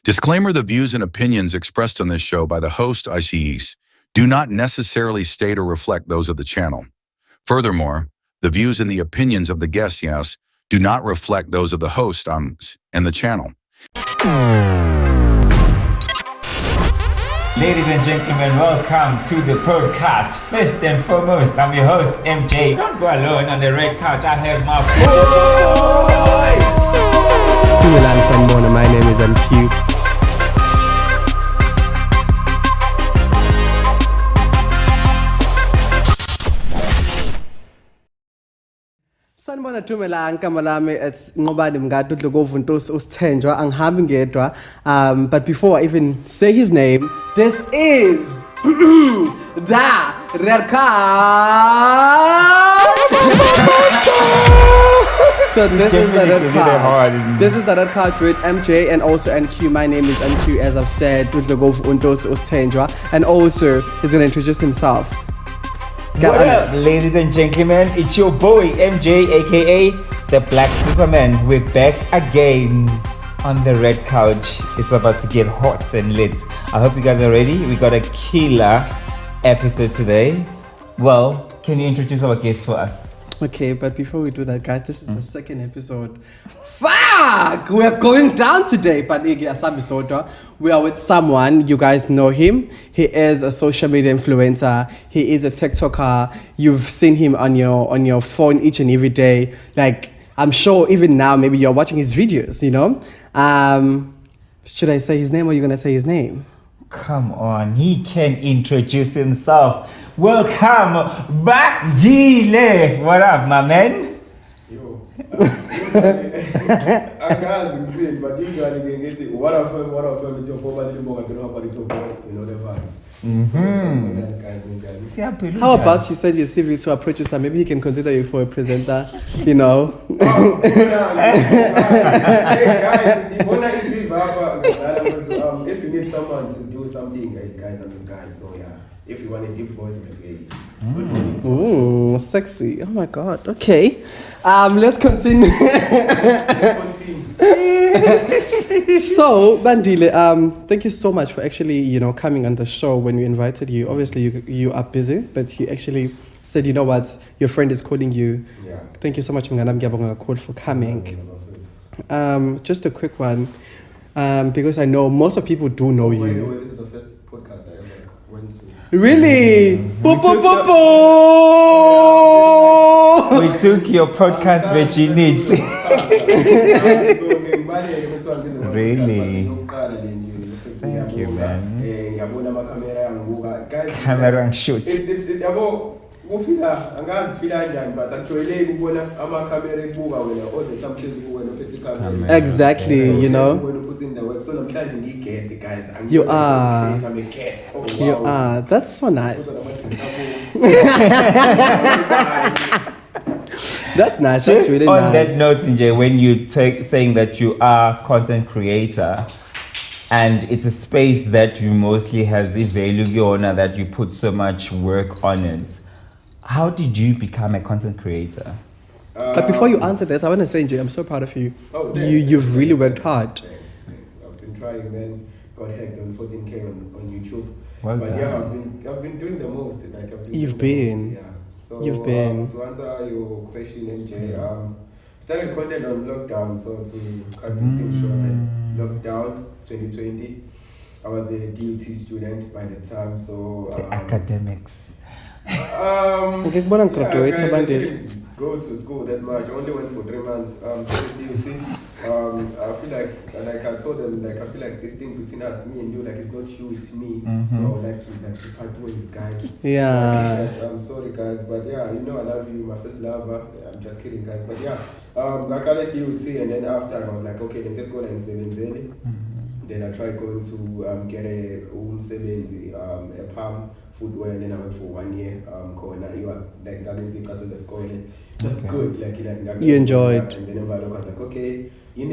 Disclaimer: the views and opinions expressed on this show by the host, ICEs, do not necessarily state or reflect those of the channel. Furthermore, the views and the opinions of the guests, yes, do not reflect those of the host and the channel. Ladies and gentlemen, welcome to the podcast. First and foremost, I'm your host, MJ. Don't go alone on the red couch. I have my boy. My name is MQ. Sanibona Thumela igama lami it's Nqobani Mngadi uDlokovu Ntosi uSithenjwa angihambi ngedwa but before I even say his name, this is the red card. So this is the red card. This is the red card with MJ and also NQ. My name is NQ, as I've said, uDlokovu Ntosi uSithenjwa, and also he's gonna introduce himself. What up, ladies and gentlemen? It's your boy MJ, aka the Black Superman. We're back again on the red couch. It's about to get hot and lit. I hope you guys are ready. We got a killer episode today. Well, can you introduce our guest for us? Okay, but before we do that, guys, this is the second episode. Fuck! We're going down today, but we are with someone. You guys know him. He is a social media influencer. He is a TikToker. You've seen him on your phone each and every day. Like, I'm sure even now, maybe you're watching his videos, you know? Should I say his name or are you gonna say his name? Come on, he can introduce himself. Welcome back, Gile. What up, my man? Yo. I can't sing, but usually you get it. What of them, it's your probably more than how about it, you know, the vibes. How about you send your CV to a producer? Maybe he can consider you for a presenter, you know? Hey guys, if you need someone to do something, guys, I'm the guy. So yeah, if you want a deep voice, Ooh, sexy. Oh my god. Okay. Let's continue. So, Bandile, thank you so much for actually, coming on the show when we invited you. Obviously, you are busy, but you actually said, you know what, your friend is calling you. Yeah. Thank you so much, Mnganam Gyabonga, call for coming. Just a quick one, because I know most of people do know you. This is the first podcast I ever went to. Really? We took your podcast virginity. Really? Thank you, man. Camera and shoot. Exactly, you know. You are. I'm a guest. You are. That's so nice. That's nice. That's really on nice. That note, Nje, when you saying that you are content creator, and it's a space that you mostly has the value that you put so much work on it. How did you become a content creator? But before you answer that, I want to say, Nje, I'm so proud of you. Oh, You've really worked hard. Thanks. I've been trying, man. Got hacked on 14K on YouTube. Well but done. yeah, I've been doing the most. Like You've been. Yeah. So, You've been. To answer your question, MJ, started content on lockdown. So to cut things short, lockdown 2020. I was a DUT student by the time. So The academics. Yeah, guys, I didn't go to school that much. I only went for 3 months. So DUT, I feel like I told them, I feel like this thing between us, me and you, it's not you, it's me. So I would like to part ways, guys. Yeah. So I'm sorry, guys, but yeah, I love you, my first lover. I'm just kidding, guys, but yeah, I got at DUT, and then after I was like, okay, then let's go like 7:30. Then I tried going to get a umsebenzi, a palm footwear, and then I went for 1 year. You are like the school. That's good. You enjoyed. And then I was like, okay, then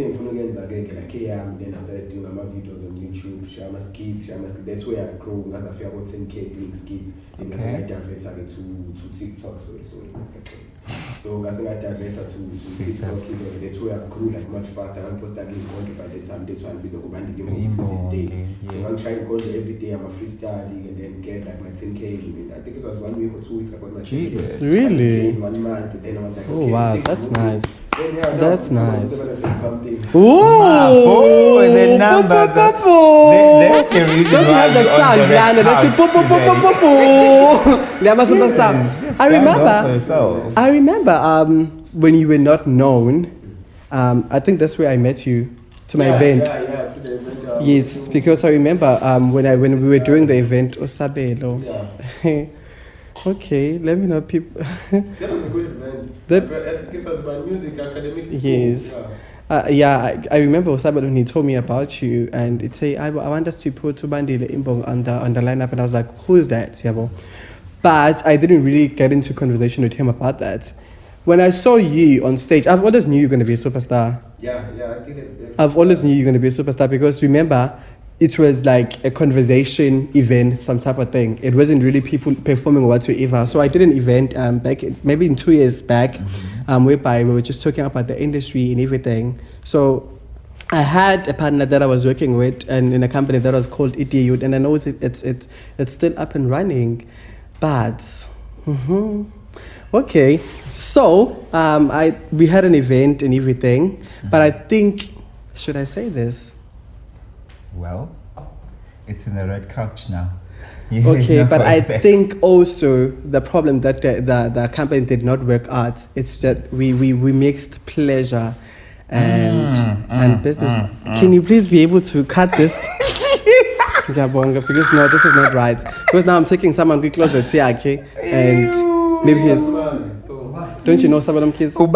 I started doing my videos on YouTube, share my skits. That's where I grew. That's I feel about 10K doing skits. And that's I diverted to TikTok. So So ngasengadivert to TikTok, that's where I grew like much faster. I'm posting again content by that time. That's why I'm busy to this day. So I'm trying to go every day. I'm a freestyling and then get like my 10K. I think it was 1 week or 2 weeks I got my 10K. Really? 1 month. And then I was like, Oh wow, that's nice. Then, That's nice. Something. Oh, the number. That's the reason Don't you why have the you're sound, on the red Lana? Let's say couch pop, pop, pop, pop, pop. Lama superstar. I remember when you were not known, I think that's where I met you to my event. Yeah, to the event. Yes, because I remember when we were doing the event, Osabelo. Yeah. Okay, let me know people. That was a good event. It was about music, academic school. Yes. I remember Osabelo when he told me about you, and it say I want us to put Ubandile Imbong on the lineup, and I was like, who is that? Yabo? But I didn't really get into conversation with him about that. When I saw you on stage, I've always knew you're going to be a superstar. Yeah, I did it. I've always knew you're going to be a superstar because remember, it was like a conversation event, some type of thing. It wasn't really people performing whatsoever. So I did an event back, maybe in 2 years back, whereby we were just talking about the industry and everything. So I had a partner that I was working with and in a company that was called EDU, and I know it's still up and running. But okay, so we had an event and everything, but I think, should I say this? Well, it's in the red couch now. Okay, but I think also the problem that the company did not work out, it's that we mixed pleasure and business. Can you please be able to cut this? Because no, this is not right. Because now I'm taking someone to closet here, okay? And maybe he's. Don't you know some of them kids? Please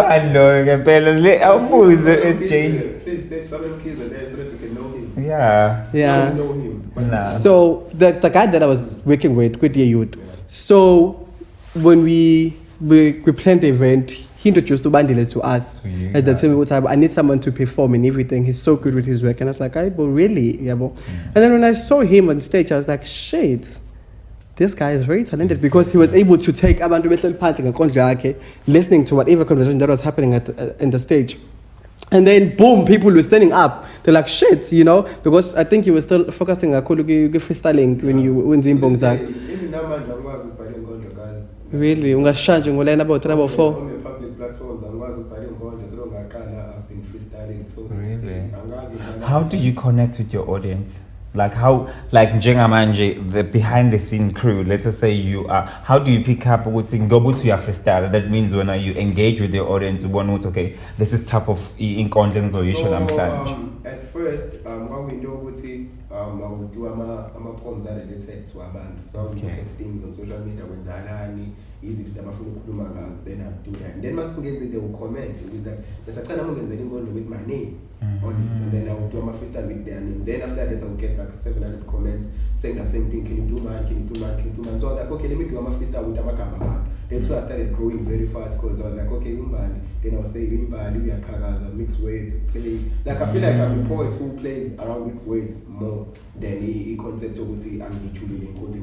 say some of them kids are there so that you can know him. Yeah. I don't know him. Nah. So the guy that I was working with, youth. So when we planned the event, he introduced Ubandile to us. As the same time, I need someone to perform and everything. He's so good with his work. And I was like, but really? Yeah, but. And then when I saw him on stage, I was like, shit. This guy is very talented because he was able to take abantu behleli phansi ngekondlo yakhe, listening to whatever conversation that was happening in the stage. And then boom, people were standing up. They're like, shit, you know, because I think you were still focusing on freestyling when you were in Zimbabwe. Really? Ungashanje ngolayina about 3 or 4. On the public platforms, I've been freestyling. So really? How do you connect with your audience? Like njengamanje, the behind the scene crew, let us say you are, how do you pick up what's in go to your freestyle? That means when you engage with the audience, one would okay, this is type of incontinence or you should at first, what we know what I will do poems that related to a band. So I will look at things on social media when Zalani easy to then I do that. And then they will comment with that there's a kind of going with my name on it, and then I will do my freestyle with their name. Then after that I will get like 700 comments saying the same thing, can you do man? So I was like, okay, let me do my freestyle with Amakamba band. That's why I started growing very fast because I was like, okay, then I will say we are Kagaza, mixed words, play. Like I feel like I'm a poet who plays around with words more than a concept of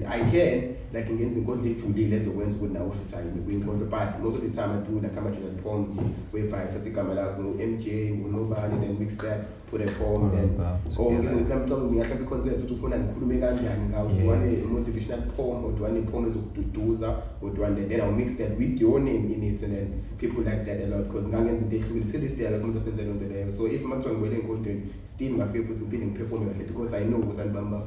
I can like against the less of words with now but most of the time I do like amateur poems whereby I take MJ will nobody then mix that put a poem then the concept to phone and do a motivational poem or do a poem or do then I'll mix that with your name in it, and then people like that a lot because till this day I like to so if I'm trying to content still my favorite to be performing because I know what I'm Bamba.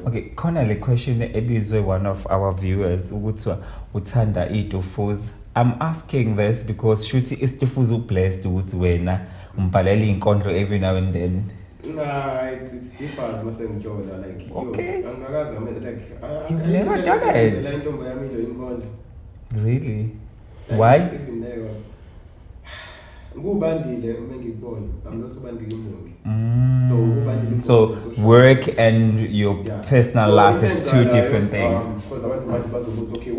Okay, Connell, question is one of our viewers Utanda Itofuz. I'm asking this because Shuti is Tofuzu blessed with Wena Umpaleli in control every now and then. Nah, it's different. Like okay. You've never done it. Really? Why? I'm not so work and your personal life is two different things. Because I want to okay,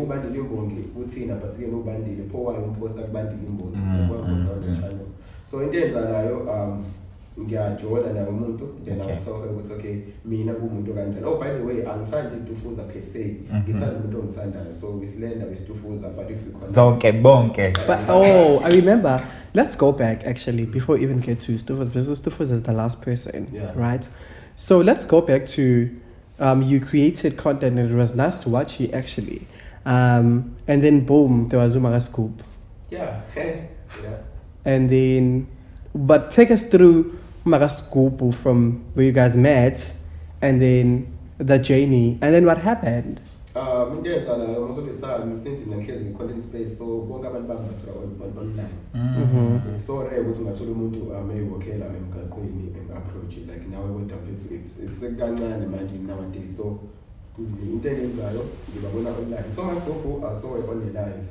so in the end, ngiyajola naye umuntu then Okay. I'll tell her ukuthi okay mina kumuntu kanjani. Oh by the way angithandi ukutufuza per se ngithanda umuntu ongithandayo so wesilenda wesitufuza but if we connect Zonke bonke. But oh, I remember. Let's go back actually before we even get to Stufus, because Stufus is the last person, Yeah. right? So let's go back to you created content and it was nice to watch you actually. And then boom, there was Umaka Scoop. yeah yeah And then, but take us through Umaka Scoop from where you guys met, and then the journey, and then what happened. into eyenzala most of the time since ngihlezi ngi-content space so bonke abantu bangathola online. It's so rare ukuthi ungathola umuntu eyiwokhela emgaqweni approach like nawe kodwa mfethu it's kancane manje nowadays so into engenzayo ngibabona online so I saw it on the live.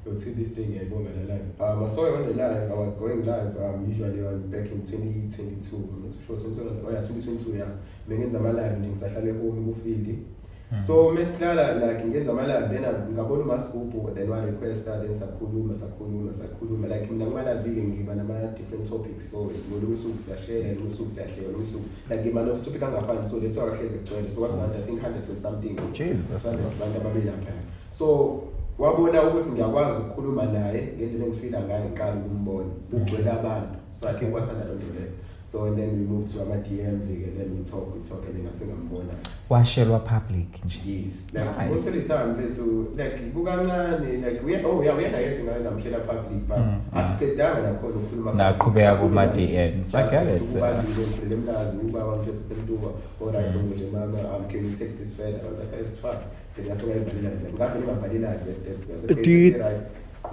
You'll see this thing ngiyayibonga la live. I saw it on the live. I was going live usually back in 2022. I'm not too sure 2022 yeah. Bengenza ama live ngisahlale home ku-field. So mesihlala like ngenza ama live then ngabona umasgubhu then wa requesta then sakhuluma like mina kuma live ngiba nama different topics so ngolunye usuku siyashare ngolunye usuku siyahlela ngolunye usuku like ngiba no topic angafani so let's wahleze kugcwele so kwabantu I think 100 and something. Jesus. Abantu ababelapha. So wabona ukuthi ngiyakwazi ukukhuluma naye ngendlela engifila ngayo ngiqala ukumbona ugcwele abantu so I think wathanda loo nto leyo. So and then we moved to our DMs and then we talk and then ngasengambona Washelwa public nje. yes like Nice. most of the time bethu like kukancane like we uyena yedwa ngayo ngamshela public but asipedanga nakhona ukukhuluma Naqhubeka kuma DMs. I get it. ubandile emlazi ubaba mfethu semntuba alright nje mama can you take this further I was like it's fine then ngasengayibhalela ngabe ngibhalela that Do you-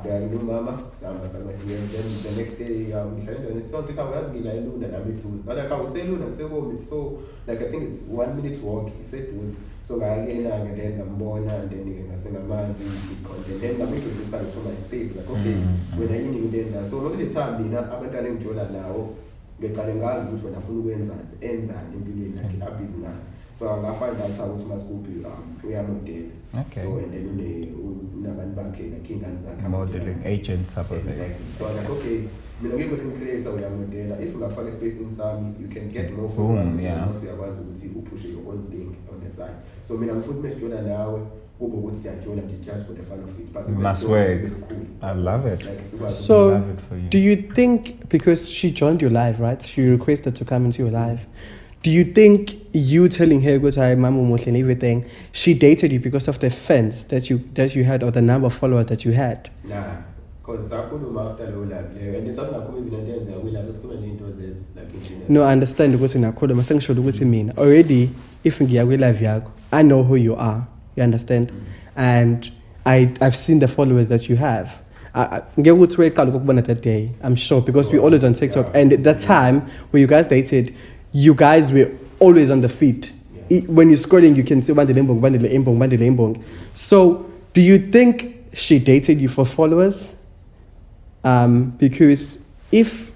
then mama sihamba sama-DM then the next day ngihlale endaweni it's not ikhawazi ngilayelunda nami eduze but like awuselunda ngisekomi it's so like I think it's 1 minute walk iseduze so ngayakena-ke then ngambona and then ngasengamazi i-content then ngamu-introduce to my space like okay wena yini into enzayo so most of the time mina abantwana engijola nawo ngiqale ngazi ukuthi wena afuna enzani empilweni like abhizi nayo so ngafind out ukuthi umasgubhu uyamodela. Okay. So and then unabantu bakhe like ingane zakhe Modeling agents up of it. exactly so I'm like okay mina ngibe creator uyamodela if ungafaka espacing sami you can get more Boom, followers yeah. also uyakwazi ukuthi upushe your own thing on the side so mina ngifuna mesijola nawe kube ukuthi siyajola nje just for the fun of it but Must mesijola work. sibe sikhulu. I love it. Like, sikwazi So, Love it for you. do you think, because she joined your live, right? She requested to come into your live. Do you think you telling her go to Mama Motle and everything, she dated you because of the fans that you had or the number of followers that you had? nah because sakhuluma after low live leyo and sasinakhuluma ibina into enza kwi-live sikhuluma nento zethu like in general. No, I understand ukuthi unakhuluma sengisho ukuthi mina already if ngiya kwi-live yakho I know who you are, you understand, and I've seen the followers that you have. Ngeke ukuthi weqala ukubona that day, I'm sure, because we always on TikTok, Yeah. and at that time when you guys dated, you guys were always on the feet. Yeah. When you're scrolling, you can see bandile imbong. So do you think she dated you for followers? Because if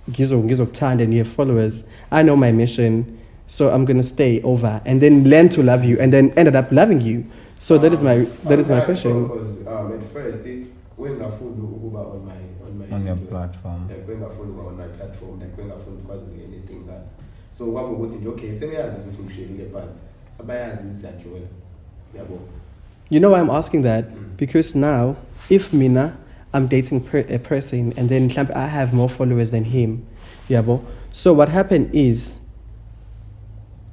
Gizokuthanda and you have followers, I know my mission, so I'm gonna stay over and then learn to love you and then ended up loving you. So that is my question. Because at first wengafuni ukuba on my On your videos. platform. Like wengafuni ukuba on my platform like wengafuni ukwazi anything that so kwakukuthi nje okay sebeyazi ukuthi ngishelile but abayazi ukuthi siyajola yabo. You know why I'm asking that? Because now, if Mina, I'm dating a person and then I have more followers than him, yabo. So what happened is,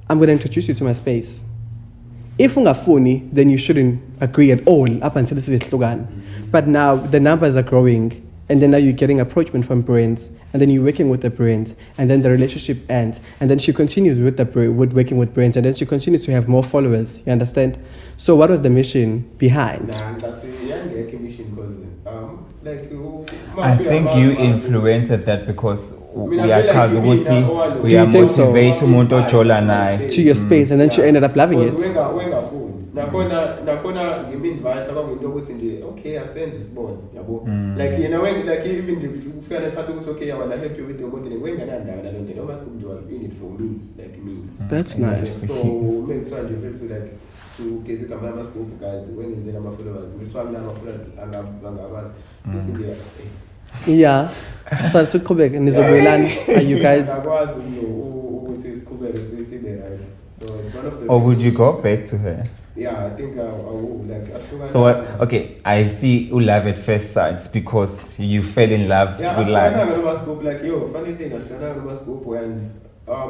I'm gonna introduce you to my space. If ungafuni, then you shouldn't agree at all up until this is a But now the numbers are growing, and then now you're getting approachment from brands, and then you're working with the brands, and then the relationship ends, and then she continues with with working with brands, and then she continues to have more followers. You understand? So what was the mission behind? Nah, that's a young mission because like I think you influenced that because we are chaza ukuthi we Do are you think so? motivate umuntu ojola naye. To your space, and then she ended up loving it. wengafuni nakhona ngimi-invite abangento ukuthi nje okay asenze isibone yabo like yena like even nje ufika nephathi ukuthi okay I wanna help you with the modeling wengenandawo nalo nto noma sikumntu was in it for me like me. That's And nice. so mengithiwa nje mfethu like ugeze igama lamasgubhu guys wengenzela ama-followers ngithiwa mina ama-followers angabazi futhi nje Yeah. So siqhubeke nizobuyelana. Are you guys? Akwazi ukuthi siqhubeke sibe right. So it's one of the. Or would you go back to her? Yeah, I think I will. Like, so what? Okay, I see you love at first sight because you fell in love with life. I'm gonna scope like yo. Funny thing, I'm gonna scope and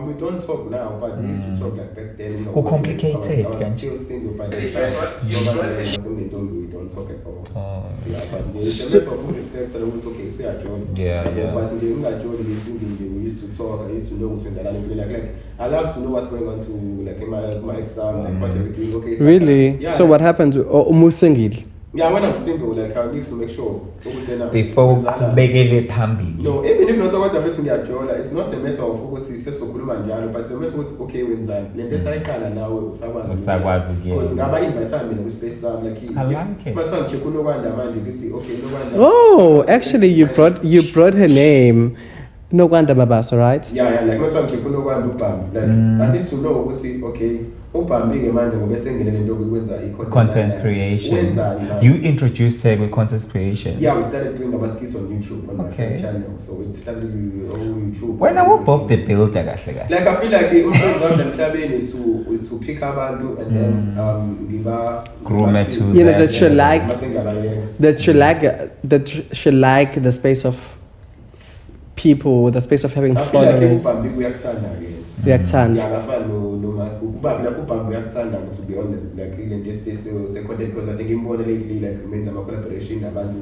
we don't talk now, but we used to talk like back then. You know, complicated. I was still single by the time. We don't talk at all. Yeah, but it's a matter of respect and it's okay. So yeah. But in the we used to talk. I used to know what's in that. Like I love to know what's going on to like in my exam, like what you're doing. Okay. So really? Yeah. So what happened to almost single? Yeah, when I'm single, like I need to make sure. Before begele pambi. No, even if not what I'm meeting at Jola, it's not a matter of what he says so cool man, but it's a matter of okay when that. Then this I can now someone. Because I'm buying my time in which place I'm like. I like it. My time check Nokwanda man, you get it. Okay, Nokwanda. Oh, actually, you brought her name. Nokwanda mabaso, right? Yeah, like my time check Nokwanda Upam. Like I need to know what's it. Okay. Content creation. You introduced her with content creation. Yeah, we started doing our skits on YouTube on my first channel. So we started on YouTube. When I woke up the build like I feel like is to pick up and do and then give her groom it to that she like the space of people, the space of having followers. Yeah, I find no mask. But like to be honest, like in this space, seconded because I think in more lately, like means I'm a collaboration about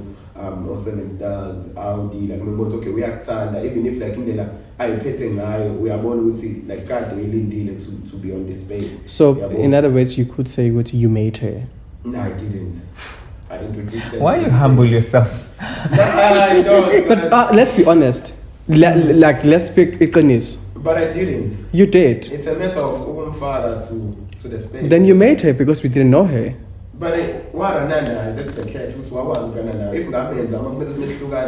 or 7 stars, Audi, like we okay, we act even if like in the I petting we are born with it, like can't really deal to be on this space. So in other words, you could say what you made her. No, I didn't. I introduced her. Why you humble yourself? I don't. But let's be honest. Like let's pick Ikonis. But I didn't. You did. It's a matter of open father to the space. Then you made her because we didn't know her. But that's the catch. If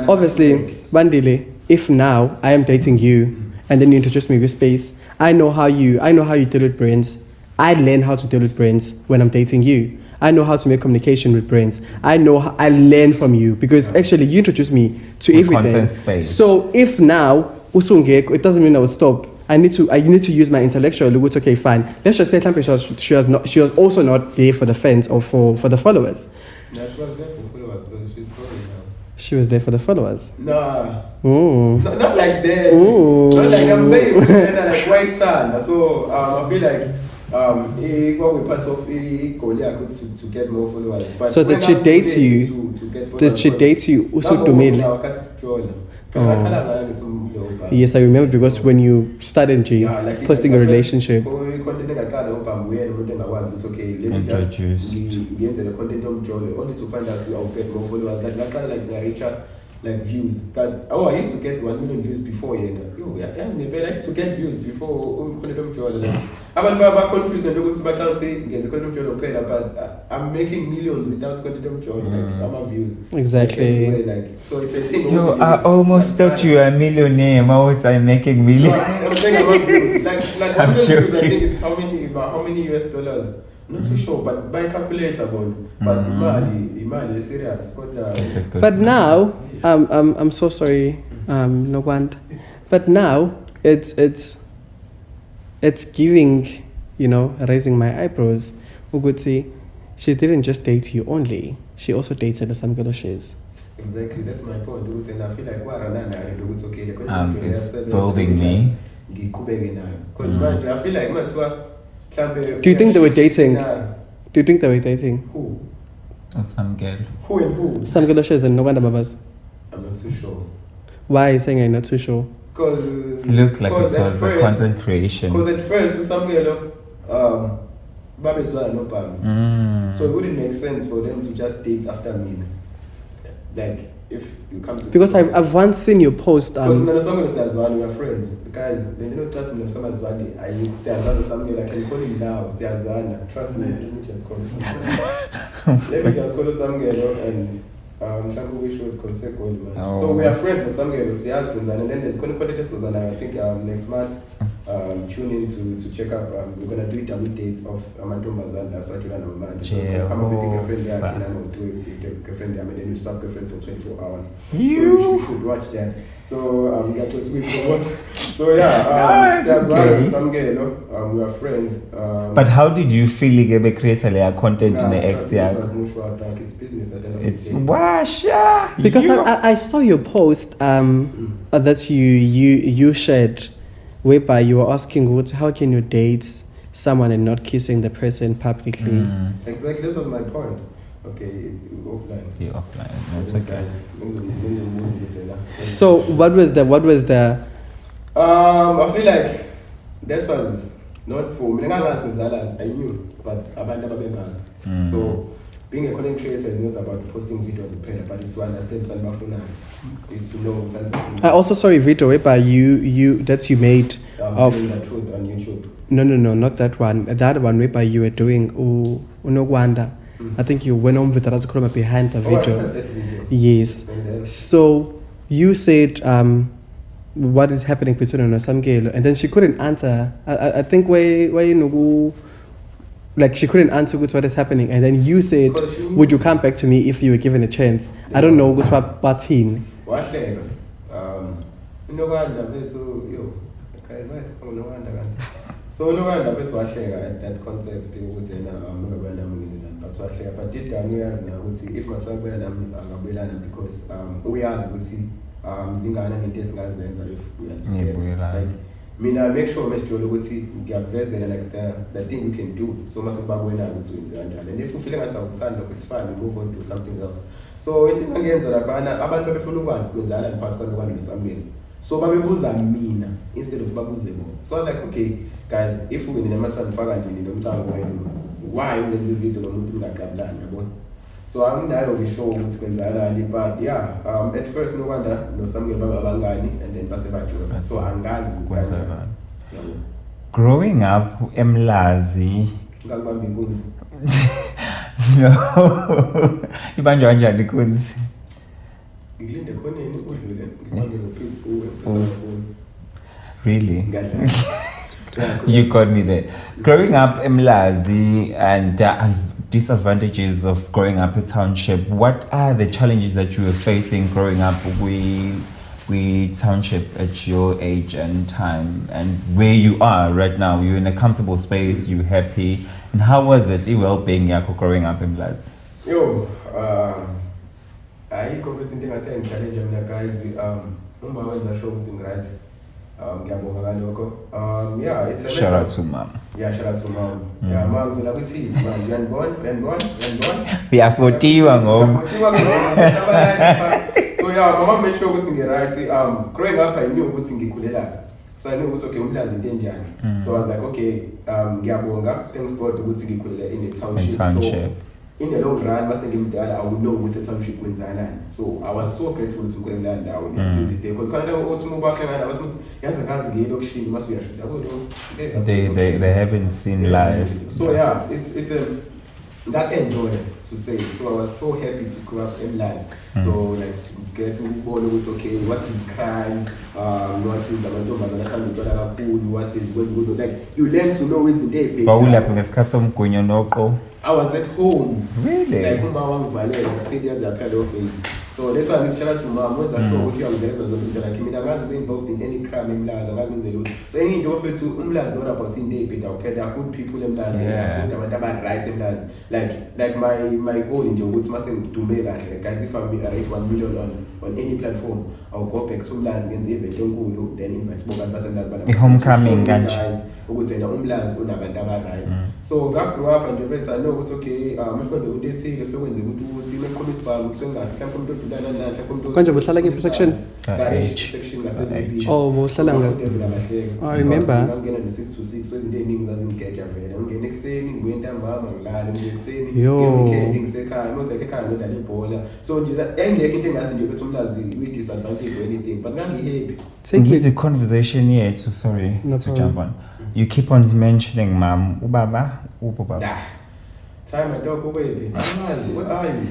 obviously, Bandile, if now I am dating you and then you introduce me with space, I know how you deal with brains. I learn how to deal with brains when I'm dating you. I know how to make communication with brains. I learn from you because actually you introduced me to everything. So if now it doesn't mean I will stop. I need to use my intellectual look. Okay, fine. Let's just say she was also not there for the fans or for the followers. Yeah, she was there for followers, but she's probably now. She was there for the followers. Nah. Not like that. Not like I'm saying like white tan. So I feel like what we part of to get more followers. But so did she date you? Did she date you? Also to me. Yes, I remember because when you started posting a relationship. Only to find out I'll get more followers. Like views. I used to get 1 million views before. I like to get views before. I'm confused but I'm making millions without I'm a views. Exactly. So it's a thing. I almost thought you were a millionaire. How was I making millions? I'm saying I'm views. Like I'm joking. I think it's how many US dollars. Not too sure, but by calculator, but Imali is serious. But now, I'm so sorry, Nokwanda. But now it's giving, raising my eyebrows. Uguti, she didn't just date you only; she also dated the samkelo Shezi. Exactly, that's my point. And I feel like okay. It's building me. Because I feel like do you think they were dating? Who? Samkelo. Who and who? Samkelo Shezi and Nokwanda mabaso. I'm not too sure. Why are you saying I'm not too sure? Because it looked like it was a content creation. Because at first, with Samkelo, Baba is no problem. So it wouldn't make sense for them to just date after me. Like, if you come to... Because I've once seen your post... Because we are friends. The guys, they don't trust me. I say Samkelo, I can call him now. Say Azwana. Trust me. Let me just call him Samkelo and... So we are friends with Samkelo, and then there's going to call this was I think next month. tune in to check up. We're gonna do double dates of amantombazana. So I do know man. So come up with a girlfriend there, and do a girlfriend there, and then you sub girlfriend for 24 hours. So you should watch that. So we got to speak for what. So yeah, samkelo. We are friends. But how did you feel like create a content in the X? It's business at the end of the day. Washa. Because I saw your post that you shared, whereby you were asking how can you date someone and not kissing the person publicly. Exactly, this was my point. Okay, offline. Yeah, offline. That's okay. So what was the I feel like that was not for me. I knew, but so being a content creator is not about posting videos but it's to understand it's to know. I also saw a video whereby you that you made of the truth on YouTube. No, not that one. The other one whereby you were doing Nokwanda. I think you went on with the behind the video. I heard that video. Yes. So you said what is happening between samkelo, and then she couldn't answer. I think why you know, like she couldn't answer what is happening, and then you said, would you come back to me if you were given a chance? I don't know what's in. So no one ever to share at that context they would say but did the years now would see if my talk because we are would see Zingana and test guys if we are together. Like I make sure Mr. Joloti get vessel like the thing we can do. So much about when I go to and if you feel like outside look it's fine, we move on to something else. So in the against the abantu befuna ukwazi kwenzala part kwano samkelo. So babebuza mina instead of babuzebo. So I was like, okay, guys, if we in a matter of fact why we do video nomuntu ngaqablana yabo. So I'm not over show ukuthi kwenzakala but yeah, at first Nokwanda no samkelo abangani and then base bajula. So angazi ukuthi growing up eMlazi ngakubamba inkunzi. No. Ibanjwa kanjani inkunzi? Ngilinde khona yini udlule ngibambe noPrince phone. Really? You got me there. Growing up in Mlazi and disadvantages of growing up in township, what are the challenges that you were facing growing up with township at your age and time, and where you are right now? You're in a comfortable space, you're happy, and how was it well-being yako growing up in Mlazi? I go with something I say and challenge them guys. Wenza show with right. Yeah, it's a shout out to mom. Yeah, shout out to mom. Yeah, mom will have it see. Man, born. We are 40 So yeah, mama made sure what's in the right. Growing up I knew what's in the so I knew what's okay, Umla's in danger. So I was like, okay, Giabonga, thanks God to what's in the township. So in the long run, I will know what the township went on. So I was so grateful to go and land down until this day. Because Canada was move back and I was must be they haven't seen life. So yeah, it's that enjoy to say. So I was so happy to grow up in life. So like to get to follow with okay, what is crime, what is the what is good, like you learn to know what's in there. I was at home. Really? Like like 3 years I applied off it. So that's why I shout out to mom. Once I show what you are like I mean I was involved in any crime in Mlazi, so any offer to Mlazi not about in day, but okay, there are good people in Mlazi, there are good rights in Mlazi. Like my goal in the woods must to make like guys if I reach 1 million on any platform, I'll go back to Mlazi and say then invite more Mlazi. The homecoming guys who would say the Mlazi rights. So I grew up and the vets I know it's okay, much better would they say so when they would do see my comments so Konje buhlala ke section? Section Oh, buhlala I remember. ngena no 6 to 6 so izinto eziningi zazingigeja vele. Ungena ekseni ngibuye ntambama ngilala ngibuye ekseni ngiweekend ngisekhaya ngothi ekhaya ngidlala ibhola. So nje engeke into engathi nje bethu Mlazi we disadvantage or anything but ngangihappy. Take this conversation here to to jump on. You keep on mentioning mom, ubaba. Time I talk away, where are you?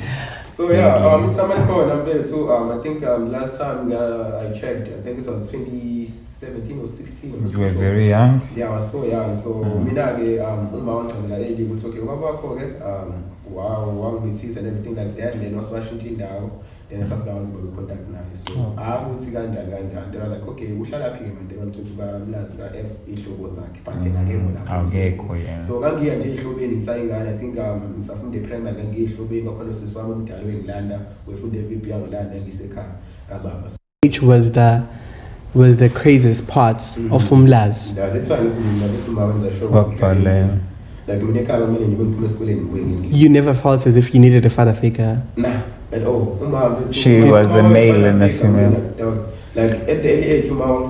So yeah, it's Taman Cohen, I'm there too. I think last time I checked, I think it was 2017 or 16. You were very young. Yeah, I was so young. So minage mountain like hey, we talking wow, meetings and everything like that. And then was Washington down. Then the first I was going to contact now. So I would see Ganda. They were like, okay, we shall appear and they want to last F issue was like parting again. So Gangi and J show being inside and I think from the Prime and Gangi show being upon us as well in Landa, we found the VP on Landa and Giseka. Which was the craziest parts of Umlaz. Yeah, that's why it's the show. Like you never felt as if you needed a father figure? Nah, at all. She was a male and a female. Like at the age of my point,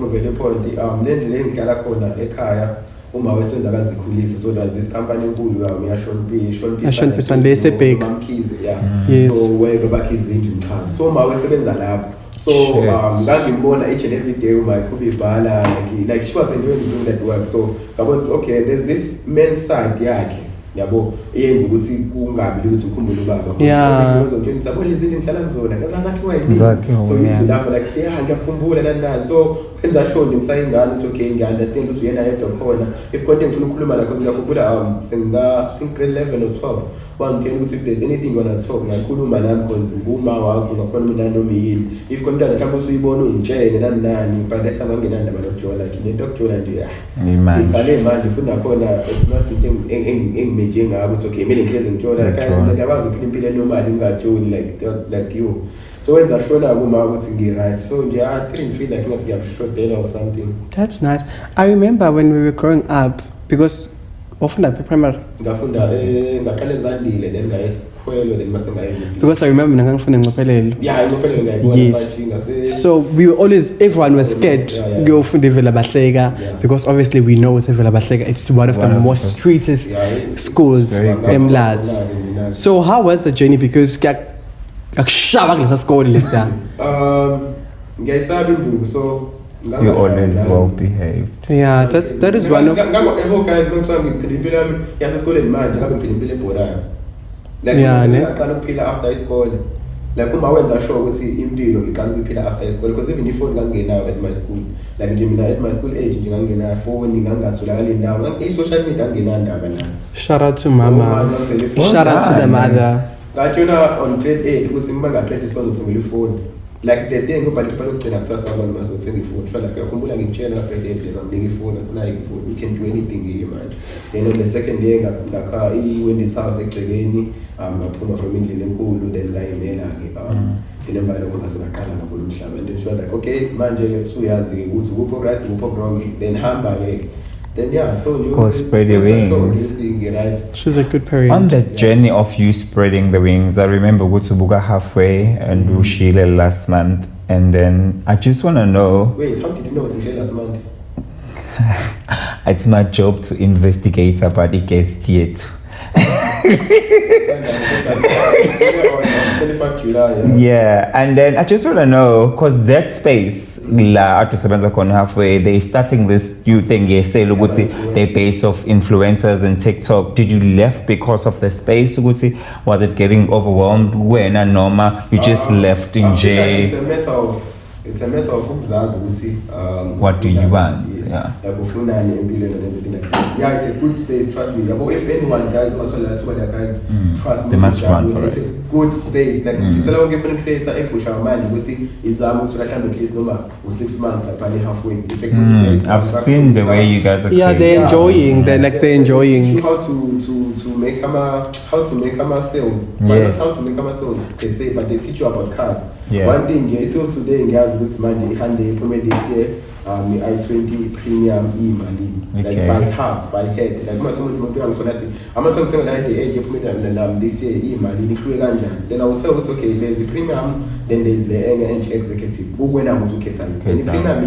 so there's this company who I shouldn't be Sunday say big. Yes. So where the back is engine cars. So my weapons are lab. So each and every day my could be bala like she was enjoying doing that work. So I was okay, there's this men's side yabo eyenza ukuthi kungabi ukuthi ukhumbule ubaba ngizobona izinto engihlala kuzona ngazakhiwa yini so you used to laugh like ngiyakhumbula nani so wenza sure ngisayingane ukuthi okay ngiunderstand ukuthi uyena yedwa khona if konke ngifuna ukukhuluma lakho ngiyakhumbula senga think grade 11 or 12 wangitshela ukuthi if there's anything you want to talk ngakhuluma nami because nguma wakho ngakhona mina nomini if konke mhlawumbe usuyibona ungitshele nani but that time angenandaba nokujola like into yokujola nje ngibhale manje funa khona it's not into ngingaba ukuthi okay mina ngihleze ngithola guys mina ngiyabazi ukuphila impilo enormal ngingajoli like you so wenza shona kuma ukuthi ngi-right so nje I didn't feel like ngathi ngiyashotela or something. That's nice. I remember when we were growing up because often at primary ngafunda ngaqala ezandile then ngayesikhwelo then mase ngayini because I remember mina ngangifunda ngqophelelo ngqophelelo ngayibona yes. So we were always everyone was scared ngiyofunda evela bahleka because obviously we know with evela bahleka it's one of the most streetest schools emlads. So how was the journey because akushaba kulesa sikole lesa ngiyayisaba induku so you always well behaved. Yeah, that is one of guys ngiphila yasesikoleni manje ngabe ngiphila ebhorayo like ngaqala ukuphila after isikole like uma wenza sure ukuthi impilo ngiqala ukuphila after isikole because even ifoni ngangenayo at my school like nje mina at my school age nje ngangenayo phone ngangatholakala indawo social media ngangenandaba la. Shout out to mama, shout out to the mother. Ngajona on grade 8 ukuthi uma ngaqeda isikole ngithengile ifoni like the day ngobani ukugcina kusasa abantu bazothenga ifoni so like yakhumbula ngitshela grade 8 ngamnika ifoni asinayo ifoni you can do anything here manje then on the second day ngakha i-Wendy's house egcekeni ngaphuma from indlela enkulu then ngayimela ke then emva lokho ngasengaqala ngabona umhlaba and then she was like okay manje usuyazi ukuthi kupho right kupho wrong then hamba ke. Then so you go spread your wings. She's a good parent. On the journey of you spreading the wings, I remember Gutubuga halfway and Ushile last month, and then I just want to know. Wait, how did you know Ushile last month? It's my job to investigate about the guest yet. Yeah, and then I just want to know because that space la atusebenza khona halfway they starting this new thing say ukuthi they base of influencers and TikTok. Did you left because of the space ukuthi was it getting overwhelmed when noma you just left in jail? It's a matter of what do you want? Yeah. Like ufunani empilweni and everything like that. Yeah, it's a good space, trust me. But if anyone guys also like to guys trust me, they must run for it's it. A good space. Like if you say okay, create a push our mind, you see izama to at least number 6 months like probably halfway. It's a good space. I've seen the way you guys are. Yeah, they're enjoying. They're enjoying. How to make hammer sales. But not how to make hammer sales. They say, but they teach you about cars. Yeah. One thing, until today, guys, with money, and they implement this year. The i20 premium e-money like by heart, by head. Like I'm not talking like the age premium this year e-money then I will tell you okay, there's the premium, then there's the NH executive. When I'm to get and the premium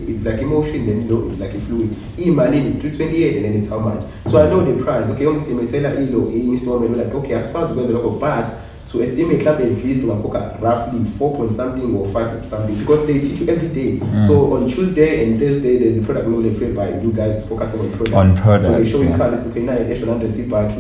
it's like emotion, then you know it's like a fluid. E-money is 328 and then it's how much. So I know the price. Okay, honestly, may say like installment like okay, I suppose we're going to look at to estimate club at least roughly 4 point something or 5 something because they teach you every day. So on Tuesday and Thursday there's a product knowledge whereby you guys focusing on product. On product. So they show you cars, okay, now it's 100 back.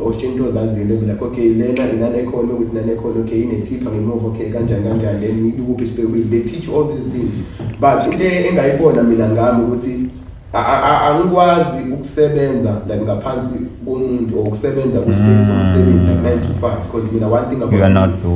oshinto zazinto be like okay lena inanekhono ukuthi nanekhono okay inethipha ngemove okay kanjani then ikuphi sibekile. They teach all these things, but into engayibona mina ngami ukuthi angikwazi ukusebenza like ngaphansi komuntu ukusebenza kuspace somsebenzi like 9 to 5 because mina one thing about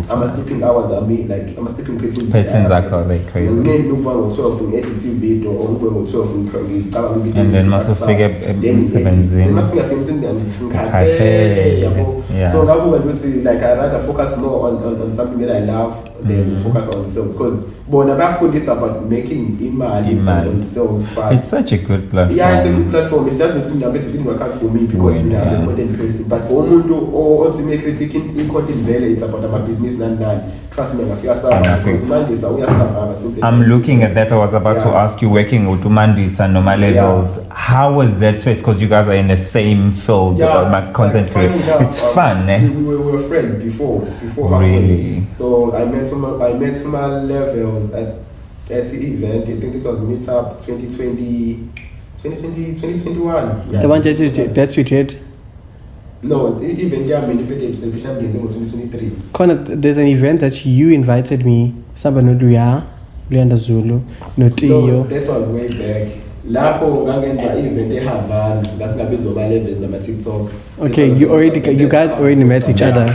I'm sleeping hours I'm sleeping patterns are like crazy. Ngivuka ngo-12 ngi-edit video or ngivuka ngo-12 ngicabanga video and then masufike emsebenzini masifika emsebenzini ngikhathele yabo. So ngabuka ukuthi like I rather focus more on something that I love than focus on sales because bona bayafundisa about making imali on sales, but it's such a good platform. Yeah, it's a good platform. It's just between a bit work out for me because I'm a content person. But for umuntu or ultimately taking content value, it's about my business and trust me, I'm looking at that. I was about to ask you, working with Umandis and Normal Levels, how was that space? Because you guys are in the same field about my content creation. It's fun, eh? We were friends before really? So I met Normal Levels at the event. I think it was Meetup 2021. The one that we did? No, even there, many people exhibition in 2023. Connor, there's an event that you invited me. Somebody no duya, luyanda Zulu, no tiyo. No, that was way back. Lapo gangenza event they have that's gonna be Zoma levels na TikTok. Okay, you guys already met each other. By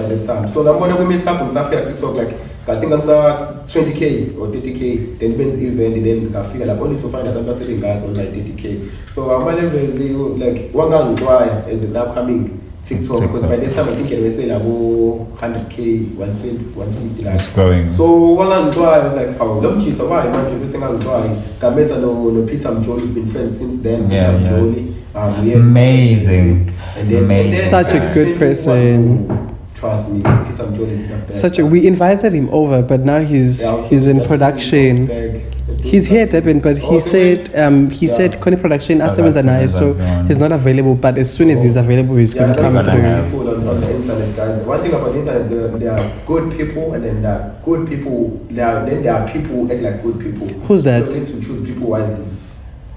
the time. So I'm gonna meet up on Safia TikTok like I think I'm 20k or 30k. Then Ben's event, and then I feel like only to find out I'm selling guys on like 30k. So I'm gonna like one guy is now coming TikTok because by that time I think it was saying I go 100k, 120, 150 like. It's growing. So one and I was like, oh, don't cheat. Why? Imagine everything I'm trying. I met no Peter Mchunu has been friends since then. Amazing. And then such a good person. Trust me, Peter Mchunu is not bad. We invited him over, but now he's in production. He's here, Devin, but he said Connie production assignments are nice, so he's not available. But as soon as he's available, he's going to come through. On the internet, guys. One thing about the internet, there are good people, and then there are good people. Then there are people who act like good people. Who's that? So we need to choose people wisely.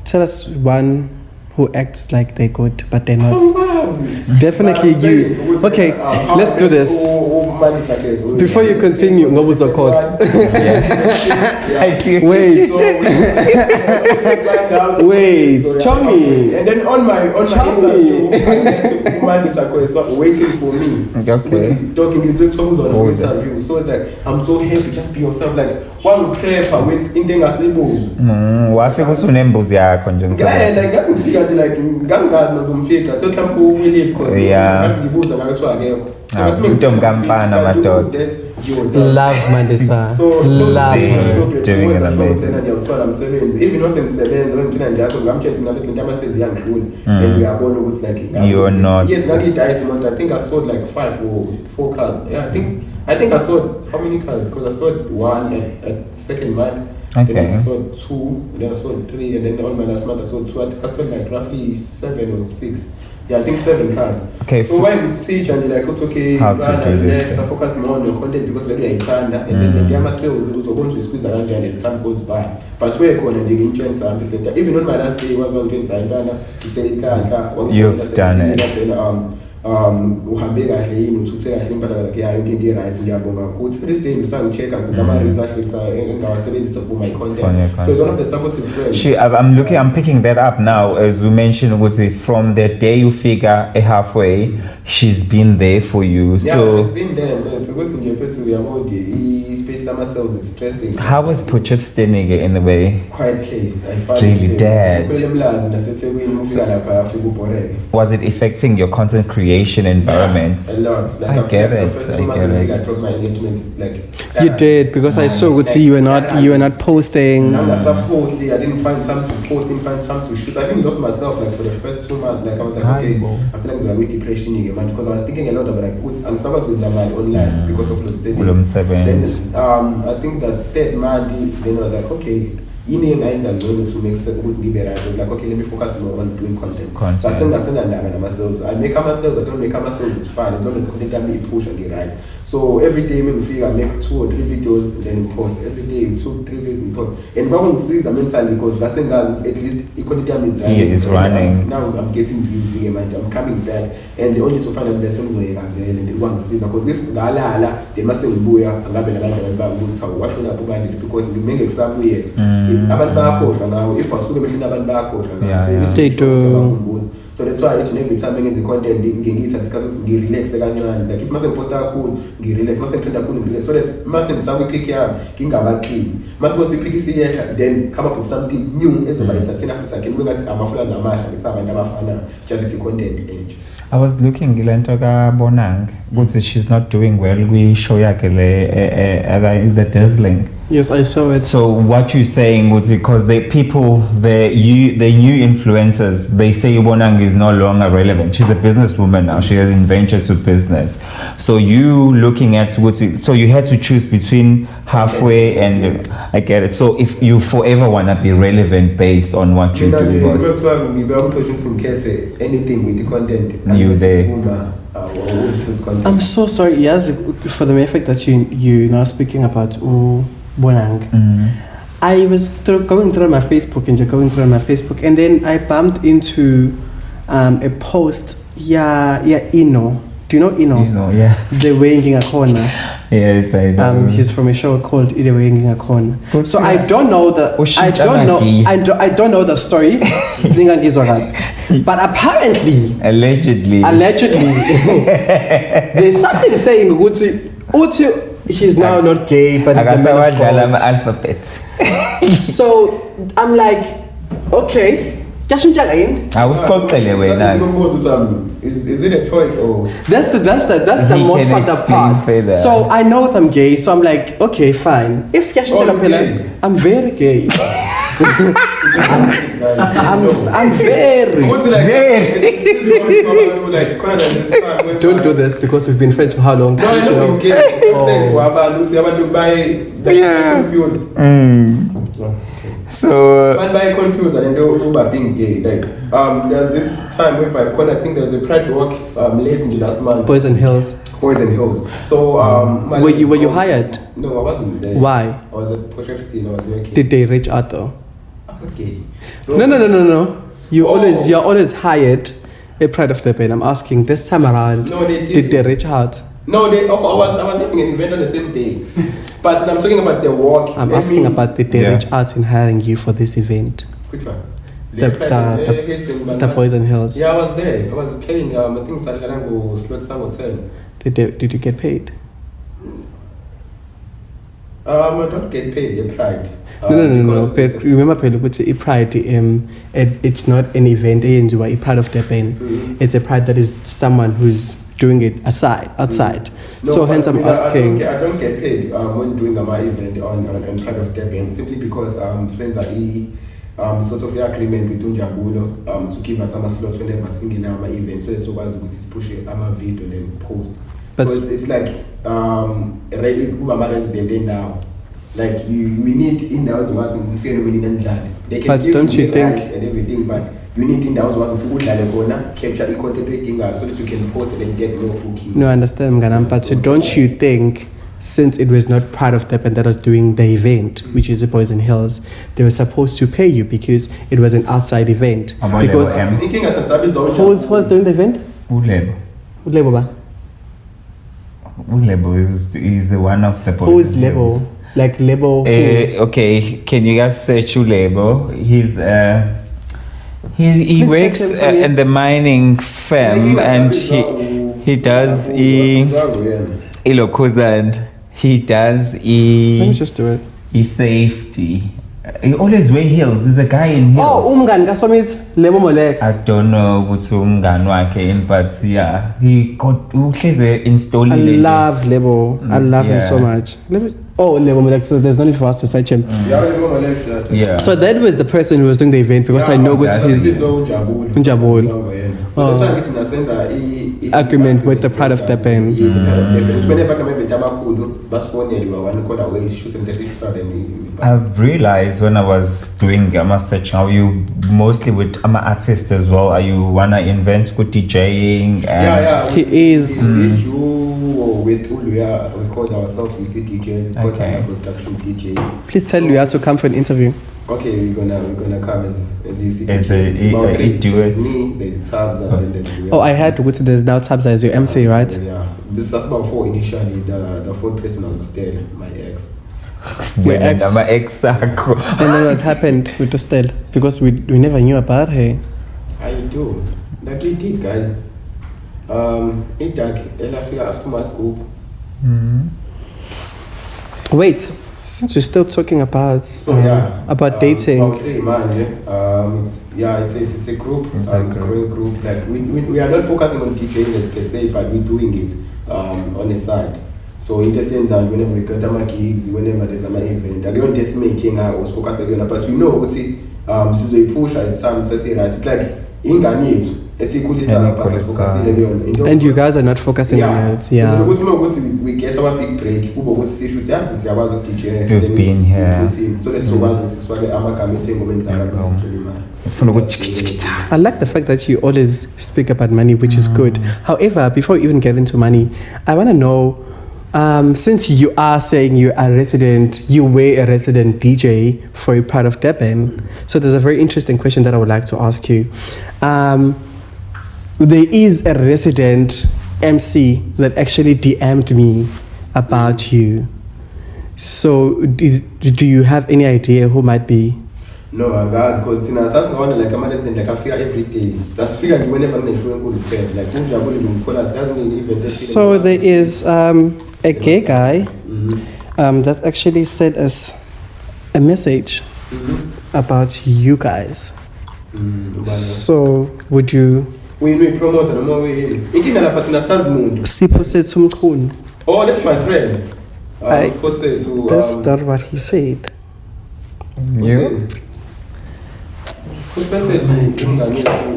Tell us one who acts like they're good, but they're not. Definitely you. Okay, let's do this. Before you continue, what was the course? Wait, Tommy. And then on my interview, waiting for me. Okay. Talking is with on the interview. So it's like I'm so happy, just be yourself. Like one prepper with anything as able. Wafika usunembuzi yakho nje msana. Like that's like gangazi nokumfika. Don't come who we live because that's ngibuza ngakho akekho. Ntomkamfana madoda. Love Mandisa. Love doing an amazing. Even though sengisebenza wengithina njalo ngamthethe ngathi into amasenzi yangidlula and uyabona ukuthi like you are not. Yes, ngidayisa month I think I sold like 5 or 4 cars. Yeah, I think I sold how many cars because I sold one at second month. Okay. Then I sold 2, then I sold 3, and then on my last month I sold 2. I think I sold like roughly 7 or 6. Yeah, I think 7 cars. Okay. So when we stage and you're like, it's okay, relax, I focus more on your content because maybe I can, and then the other sales are going to squeeze around you and as time goes by. But we're going to dig into it. Even on my last day, it was on 20 and you say, you've done it. Uhambe kahle yini uthuthe kahle impahla yakhe yayo into into right ngiyabonga ukuthi this day ngisangicheck ngizama results engawasebenzisa for my content. So it's one of the supportive friends. I'm picking that up now as we mentioned ukuthi from the day you figure halfway she's been there for you. Yeah, so she's been there. It's a good thing you put to the space ourselves. It's stressing. How was Potchefstroom in a way? Quiet place. I found really dead. Was it affecting your content creation environment? Yeah, a lot. Like I get it. The first 2 months I dropped my engagement. Like you did because I saw good you were not posting. I didn't find time to post. Didn't find time to shoot. I think lost myself like for the first 2 months. Like I was like, okay, I feel like we are with depression again, because I was thinking a lot about like put and some with Zaman online because of the savings. Then I think that third month then I was like, okay, yini engayenza ngcono to make sense ukuthi ngibe right. I was like, okay, let me focus more on doing content. But sengasendaba nama-sales, I make ama-sales, I don't make ama-sales, it's fine as long as content yami i-push and get right. So every day when I make 2 or 3 videos and then post every day 2 or 3 videos and post, and kwangisiza mentally because at least i-content yami is right. Yeah, it's running. Now I'm getting views here, man. I'm coming back and the only to find out the sengizoyeka vele and kwangisiza because if ngalala then mase ngibuya angabe nabantu ababuthi washona abantu because ngimenge kusabuye abantu bayakhohlwa ngawo if wasuke beshina abantu bayakhohlwa ngawo so they do. So that's why each and every time ngenza content ngiyithatha isikhathi ukuthi ngirelaxe kancane like if mase ngiposta kakhulu ngirelax mase ngitrenda kakhulu ngirelax so that mase ngisaka ipick yami ngingabaqini mase kuthi ipick isiyehla then come up with something new ezoba entertainer futhi akhe kube ngathi amafulaza amasha ngisabantu abafana just content age. I was looking lento ka Bonang ukuthi she's not doing well kwi show yakhe le is the dazzling. Yes, I saw it. So what you're saying was because the new influencers, they say Bonang is no longer relevant. She's a businesswoman now. She has ventured to business. So you looking at so you had to choose between halfway and yes. I get it. So if you forever wanna be relevant based on what you do, anything with the content. You there. I'm so sorry. Yes, for the effect that you now speaking about Bonang. I was going through my Facebook and then I bumped into a post. Yeah, Ino. Do you know Ino? Ino, yeah. The Weighing a Corner. Yes, I know. He's from a show called The Weighing a Corner. So I don't know the I don't know the story. But apparently allegedly there's something saying Uti he's now not gay but he's a man of God. Alphabet. So I'm like, okay. I was totally away now. Is it a choice or that's the most fucked up part. So I know I'm gay, so I'm like, okay, fine. If I'm very gay. I'm very. Don't do this because we've been friends for how long? No, So by confused and about being gay. Like there's this time where I think there's a pride walk late in the last month. Boys and Hills. So were you hired? No, I wasn't there. Why? I was at Push-Up Steam, I was working. Did they reach out though? Okay. So No. You're always hired a Pride of the Pen. I'm asking this time around. No, they didn't. Did they reach out? No, I was having an event on the same day. But I'm talking about the walk. I'm asking about did they reach out in hiring you for this event? Which one? The Boys and Hills. Yeah, I was there. I was playing I think Salgarango Slot Sang Hotel. Did you get paid? I don't get paid the Pride. No. But remember, Pride. It's not an event. It's Pride of the Pen. It's a Pride that is someone who's doing it outside. No, so hence I'm asking. I don't get paid when doing my event on Pride of the Pen simply because since sort of agreement with Unjabulo to give us some slots whenever singing our event. So it's always with this pushing our video and then post. So it's like really resident in now. Like we need in the house was in phenomenon and they can but give don't you think and everything, but you need in the house was food like capture the content so that you can post it and get more booking. No, I understand, Mganam, but so don't you think since it was not part of the band that was doing the event, which is the Boys and Hills, they were supposed to pay you because it was an outside event. Because who's doing the event? Ulebo is the one of the Boys. Who's Lebo? Like Lebo. Okay, can you guys search Lebo? He works in the mining firm and he does Ilokuzan. He does Let me just do it. Safety. He always wear heels. There's a guy in heels. Oh, Umgan Gasomis Lebo Molex. I don't know what's Umgan Wake, but yeah, he got installing. I love Lebo. I love him so much. Oh, so there's no need for us to search him. Yeah. So that was the person who was doing the event because I know what's his Njabul. So that's why it's in a sense Agreement with the pride of the band. I've realized when I was doing search, how you mostly with artists as well. Are you wanna invent with DJing? And He is. With Uluya, we call ourselves UC DJs. It's called construction DJs. Please tell Luya to come for an interview. Okay, we're gonna come as UC As DJs. there's me, there's Tabs, and then there's Oh, I had to go to there's now Tabs as your MC, right? Yeah, this is about 4 initially. The fourth person was Stella, my ex. Your ex. I'm an ex. And then what happened with Estelle? Because we never knew about her. I do. Like we did, guys. After my school. Wait, since we're still talking about dating. Okay, man, it's a group. It's a growing group. Like we are not focusing on DJing per se, but we're doing it on the side. So in the sense that whenever we got our gigs, whenever there's an event, I don't just making I was focusing on, but we know what's it. Since we push at some say that it's like in Ghanaian. And you guys are not focusing on it. Yeah. So we get our big break. You've been here. So that's why I like the fact that you always speak about money, which is good. However, before we even get into money, I want to know, since you are saying you were a resident DJ for a part of Durban, so there's a very interesting question that I would like to ask you. There is a resident MC that actually DM'd me about you. So, do you have any idea who might be? No, guys, because that's not like I'm understand like I feel every day. That's feel like whenever I'm showing good bed, like so there is a gay guy that actually sent us a message about you guys. So, would you? We promote and more way in. Siphosethu Mchunu. Oh, that's my friend. That's not what he said. You?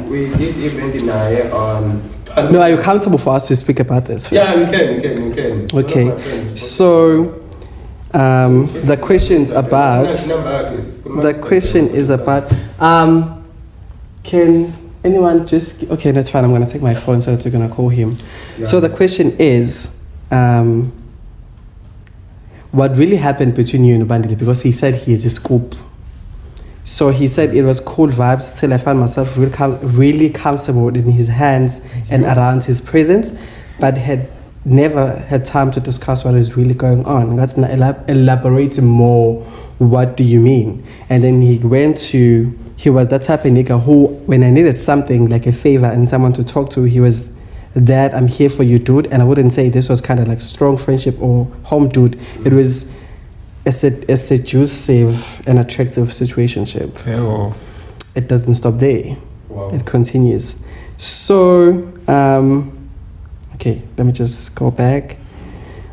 We did event in on. No, are you comfortable for us to speak about this first? Yeah, we can. Okay, so the question is about can anyone just okay, that's fine, I'm gonna take my phone so that you're gonna call him. Yeah. So the question is what really happened between you and Ubandile, because he said he is a scoop. So he said it was cool vibes till I found myself really comfortable in his hands and around his presence, but had never had time to discuss what is really going on. That's gonna elaborate more. What do you mean? And then he was that type of nigga who, when I needed something like a favor and someone to talk to, he was that I'm here for you, dude. And I wouldn't say this was kind of like strong friendship or home dude. It was a seductive and attractive situationship. Oh. It doesn't stop there. Wow. It continues. So, okay, let me just go back.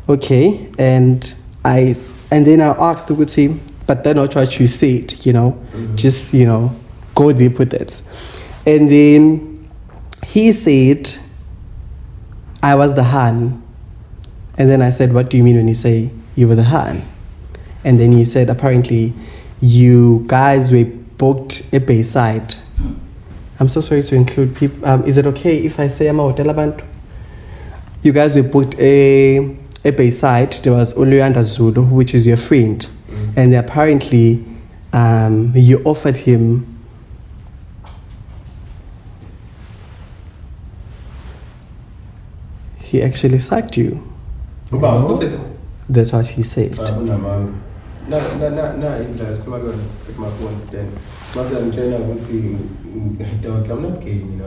Okay, and then I asked the good team, but then I tried to say it, just, go deep with it. And then he said, I was the Han. And then I said, what do you mean when you say you were the Han? And then he said, apparently, you guys were booked a Bayside. I'm so sorry to include people. Is it okay if I say I'm a hotel band? You guys were booked a Bayside. There was luyanda Zulu, which is your friend. And apparently, you offered him he actually sacked you. That's what he said. No, take my phone then. I'm not kidding,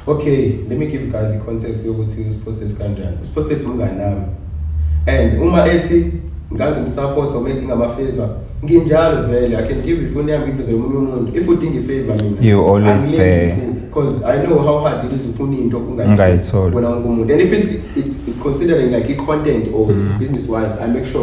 Okay, let me give you guys the context of what this process can do. This process and Uma Eti, ngangimsupport or making ama favor nginjalo vele I can give you phone yami ngiveze umunye umuntu if udinga ifavor mina you always there because I know how hard it is ufuna into ungayithola wona wonke umuntu and if it's considering like content or it's business wise I make sure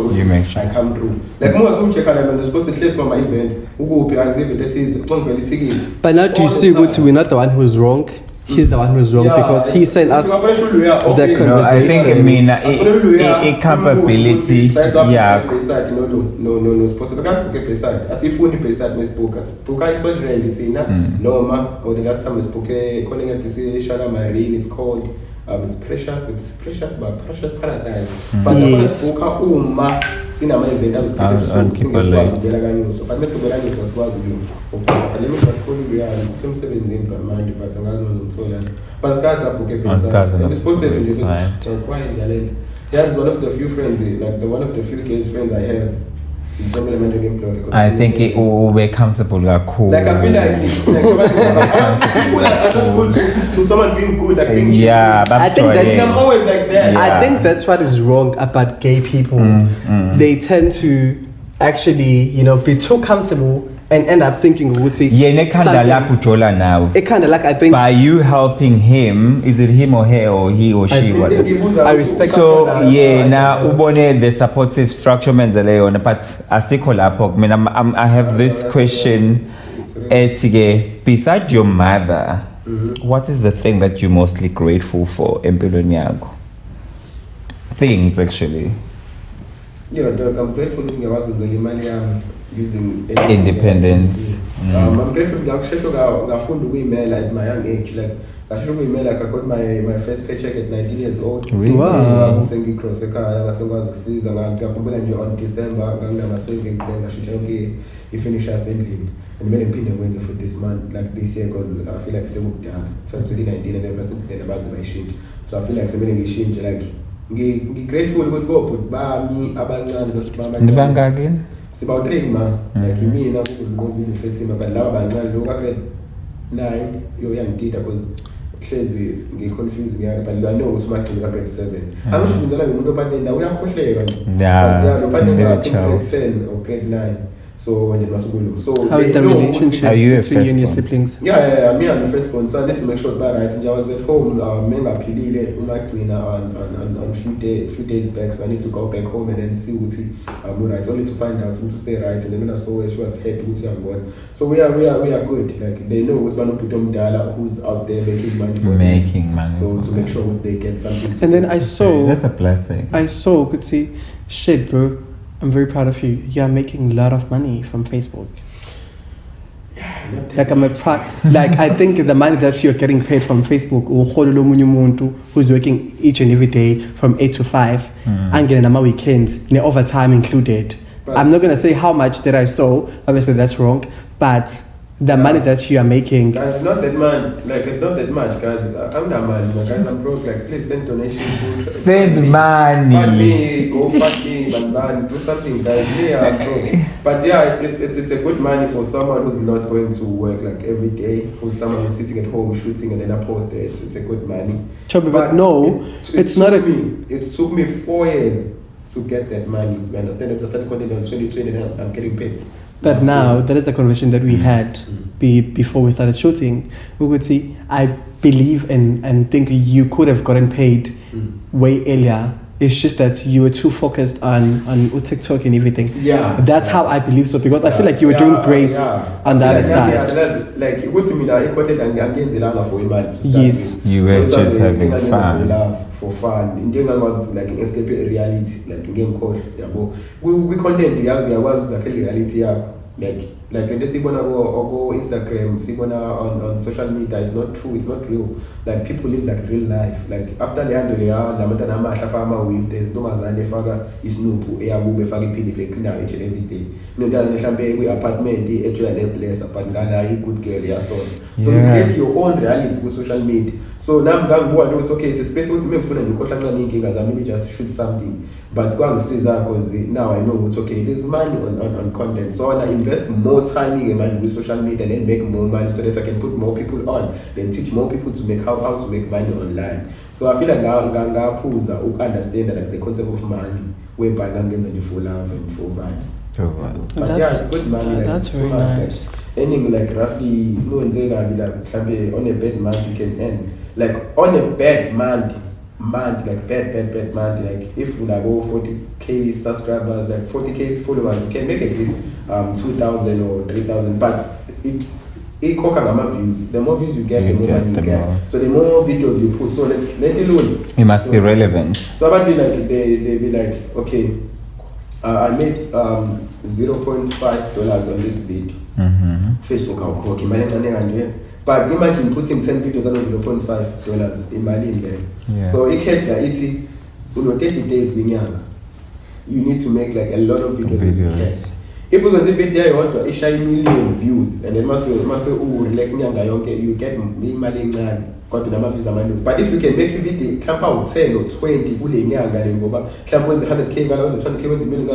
I come through like more to check la man supposed to place my event ukuphi angizive that is ngibele itikiti but now do you see ukuthi we're not the one who's wrong. He's the one who's wrong because he sent us the conversation. No, I think capability. Yeah. No. Supposed to book a side. As if only side miss book. Book I saw rent it's in Norma or the last time we spoke calling it to say Shana Marine. It's called. It's precious, but precious paradise. But yes. Book uma sina my event. I was so if I miss a better as well as you. Let me just call you. Same 17 per month, but I'm not so long. But stars are book a side. And this posted is quite talent. That's one of the few friends, like the one of the few gay friends I have. I think it will be comfortable, cool. Like I feel like I don't go to someone being good, like being but I think that I'm always like that. Yeah. I think that's what is wrong about gay people. They tend to actually, be too comfortable and end up thinking something. It kind of like I think by you helping him, is it him or her or he or she? I respect. So now ubone the supportive structure menzeleyo, but asiko lapho. I have this question. Beside your mother, what is the thing that you're mostly grateful for empilweni yakho? Things actually. Yeah, I'm grateful that I wasn't the money using independence. I'm grateful that I found the email at my young age. Like I got my first paycheck at 19 years old. Really? Wow. I was saying cross a car. I was on December. I'm my savings. Then I should okay. You finish assembling and then I'm going for this month, like this year, because I feel like some dad. So it's 2019 and ever since then about my shit. So I feel like something is changed. Like grateful to go put by me abancane nosibanga again. It's about 3 man. Like me na go fit him but laba abancane lo ka grade 9 yo yangitita because Shezi ngiconfused ngiyake but I know ukuthi mathi ka grade 7. Angithi ngizala ngimuntu opanenda uyakhohleka nje. Yeah. But opanenda grade 10 or grade 9. So when it was Zulu. So how is the relationship between you and your siblings? Yeah. Me and my firstborn. So I need to make sure that right. And I was at home. Menga pilile on few days back. So I need to go back home and then see what I'm right. Only to find out to say right. And then when I saw where she was happy with I'm born. So we are good. Like they know what Manu Putom Dala who's out there making money for them. So to make sure they get something. And then I saw that's a blessing. I saw could see shit, bro. I'm very proud of you. You're making a lot of money from Facebook. Like I think the money that you're getting paid from Facebook who's working each and every day from 8 to 5 and getting a weekends, overtime included. But I'm not gonna say how much that I saw, obviously that's wrong, but the money that you are making. Guys, not that much, guys. I'm that man, guys. I'm broke. Like, please send donations. Send money. Fund me, go fucking and do something, guys. Yeah, I'm broke. But yeah, it's a good money for someone who's not going to work like every day. Who's someone who's sitting at home shooting and then I post it. It's a good money. But no, it's not It took me 4 years to get that money. You understand? I started content on 2020 and I'm getting paid. But now, that is the conversation that we had before we started shooting. We could see, I believe and think you could have gotten paid way earlier. It's just that you were too focused on TikTok and everything. Yeah. That's how I believe so, because I feel like you were doing great on the other side. Yeah, like, it was to me that I content and again for a man. Yes, you were just having fun. For fun. In the was like escape reality, like game called. We content we are exactly reality. Like when they see or go Instagram, see on social media, it's not true, it's not real. Like people live like real life. Like after the end of the year, Namatana Shafama with there's no Mazane Faga is no Eabu Fagi Pin effect now each and every day. No, there's a champagne apartment, the actual place, a pangala, good girl, your son. So you create your own reality with social media. So now I'm going to go it's okay, it's a space to make fun and you can't as I maybe just shoot something. But go and see that because now I know it's okay. There's money on content. So I want to invest more more timing and with social media and then make more money so that I can put more people on, then teach more people to make how to make money online. So I feel like now understand that like the concept of money whereby and for love and for vibes. But yeah, it's good money. Like, that's so very much, nice. like, earning like roughly like on a bad month you can earn like on a bad month like bad month, like if you like go 40k subscribers, like 40k followers, you can make at least 2,000 or 3,000. But it's views. The more views you get, the more money you get. So the more videos you put, so let alone it must be relevant. So I be like they be like, okay, I made $0.5 on this vid. Facebook I'll call him. But imagine putting 10 videos on $0.5 in Mali there. Yeah. So it catch like 30 days being young. You need to make like a lot of videos. If it was a video you want to share million views and then must relaxing you get Mali. But if you can make a video clamp out 10 or 20 clamp 100k 200k million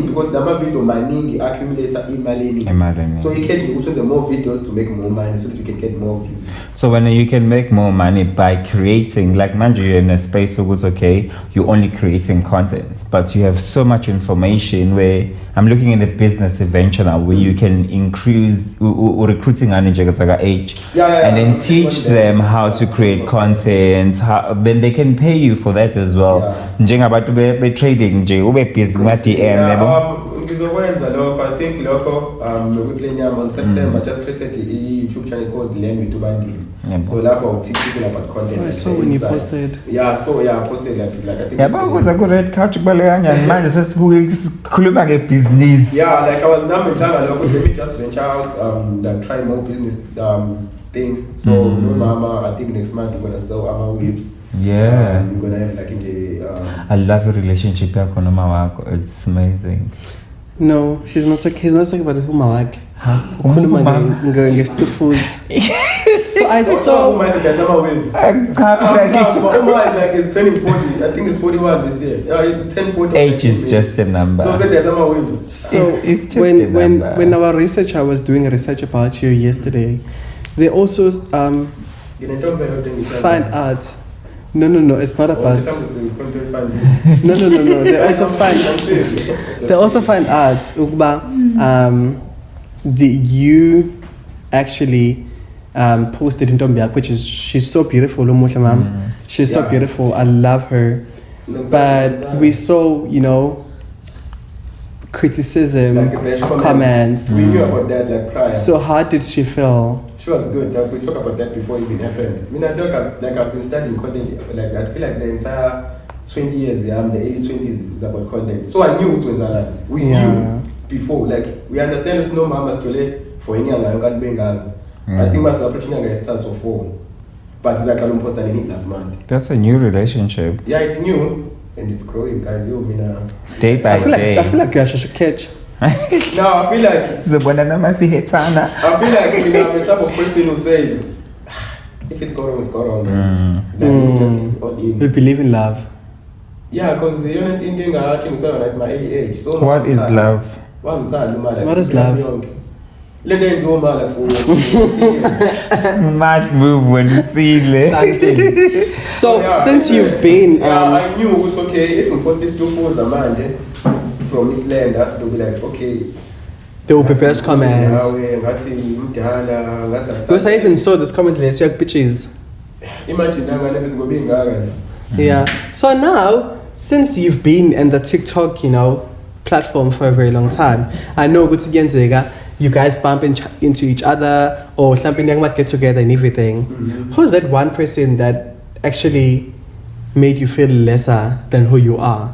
because the video mining accumulator in so you can the more videos to make more money so that you can get more views. So when you can make more money by creating, like man, you're in a space so good, okay, you're only creating content, but you have so much information where I'm looking at a business venture now where you can increase recruiting age and then teach them how to create content, then they can pay you for that as well. Njengabantu trading I think we're playing on September. I just created the YouTube channel called Learn with Tubandi. So that will teach people about content. I saw when you posted. Yeah, so I posted like I think. Yeah, but was a good red couch man just business. Yeah, like I was now in time let me just venture out like try more business things. So no mama, I think next month we're gonna sell our whips. Yeah. We're gonna have like in the I love your relationship. It's amazing. No, he's not talking about who Mawak. So I saw it's turning 40. I think it's 41 this year. 10-40. Age is just a number. So there's a wave. So it's just when our researcher was doing research about you yesterday, they also find out. No, it's not about. No. They also find out you actually posted in Tombiak, which is she's so beautiful, she's so beautiful. I love her, but we saw criticism, like comments. We knew about that like prior. So how did she feel? She was good. We talked about that before it even happened. I mean, I've been studying content. Like I feel like the entire 20 years, the early 20s is about content. So I knew it was we knew before. Like we understand it's no mama stole for any young guys. I think my opportunity guys starts of 4, but it's like I don't post any last month. That's a new relationship. Yeah, it's new and it's growing, guys. Day by day. I feel like you should catch. No, I feel like I'm the type of person who says if it's going wrong, it's going wrong. Then we just keep it all in. We believe in love. Yeah, because the only thing I think so at my early age. So what is love? What is love? Smart move when you see it. So since you've been I knew it's okay if we post these 2 phones a man from East Land, they'll be like, okay. There will be best comments. Because I even saw this comment list, you had pictures. Imagine that. Yeah. So now, since you've been in the TikTok, platform for a very long time, I know you guys bump into each other or something might get together and everything. Who's that one person that actually made you feel lesser than who you are?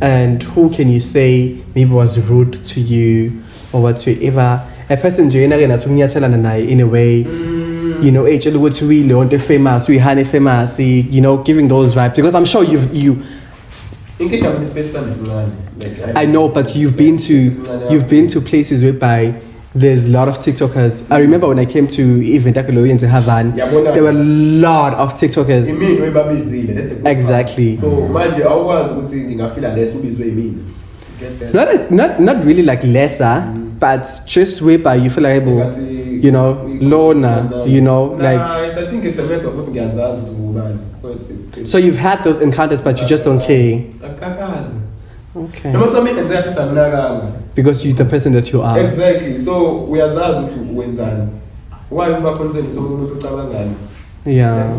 And who can you say maybe was rude to you or whatsoever? A person in a way, really famous, giving those vibes. Because I'm sure I know, but you've been to places whereby there's a lot of TikTokers. I remember when I came to even Takaloy in Havan, there were a lot of TikTokers. Exactly. So, mind you, I was thinking I feel like less is what you mean. get that. Not really like lesser, but just whereby you feel like able, you know, loner, you know, like. I think it's a matter of putting your zaz to woman. So it's. So you've had those encounters, but you just don't care. Okay. No matter what exactly because you're the person that you are. Exactly. So we are zaz to wenzani. Why you back on saying to umuntu yeah.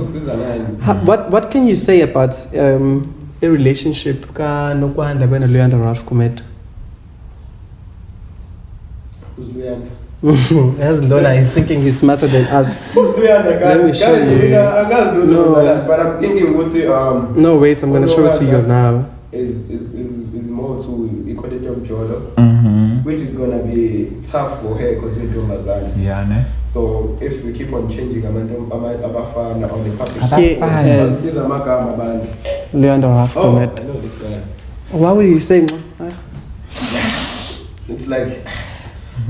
What can you say about a relationship ka Nokwanda when luyanda Ralph Kumet? Who's luyanda? As Lola, he's thinking he's smarter than us. Who's luyanda, guys? Let me show you. No, but I'm thinking what's it no, wait, I'm gonna show it to you now. Is more to equality of Jolo, which is gonna be tough for her because we're doing Mazan. Yeah, ne? So if we keep on changing Abafana on the public yes. Luyanda Ralph Kumet. I know this guy. What were you saying? It's like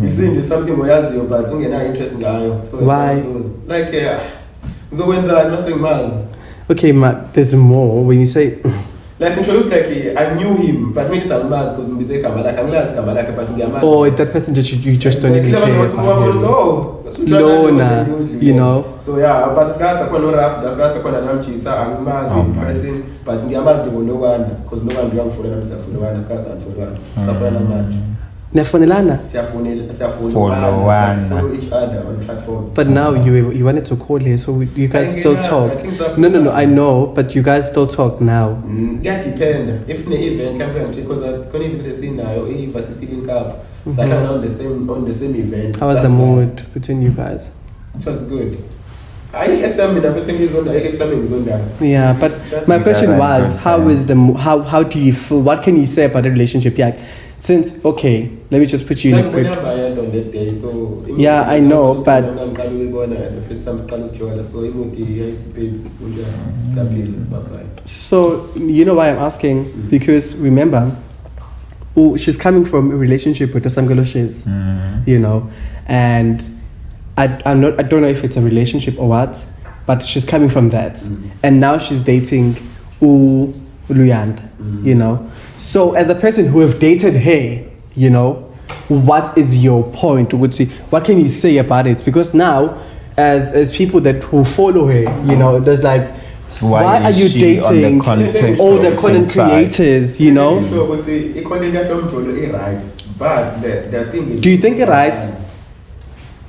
you see there's something we has you but don't get that interest in that. So why? Like so when's that nothing Maz? Okay, there's more when you say. Like in Cholo, like I knew him, but maybe it's a mask because we say Kamala, but oh, that person that you just don't even care about him. Lona, you know. So yeah, but this guy's a corner after this guy's a corner and cheater and mask in person, but in the mask they will no one because no one young for themselves for the one, this guy's and for one. Suffer and match. Nefonelana. Follow each other on platforms. But now you wanted to call her, so you guys still talk. No, I know, but you guys still talk now. That depends. If in the event, because I can't even see now, if I sit link up, on the same event. How was the mood between you guys? It was good. I examine everything is on that. Yeah, but my question was, how do you feel? What can you say about the relationship? Yeah, since okay, let me just put you in a good. On that day, so yeah, I know, but the first time so you know why I'm asking because remember, she's coming from a relationship with the samkelo Shezi, you know, and. I don't know if it's a relationship or what, but she's coming from that. And now she's dating luyanda, you know. So as a person who have dated her, you know, what is your point? What can you say about it? Because now, as people who follow her, you know, there's like, why are you dating all the content creators, you know? But the thing is, do you think it right?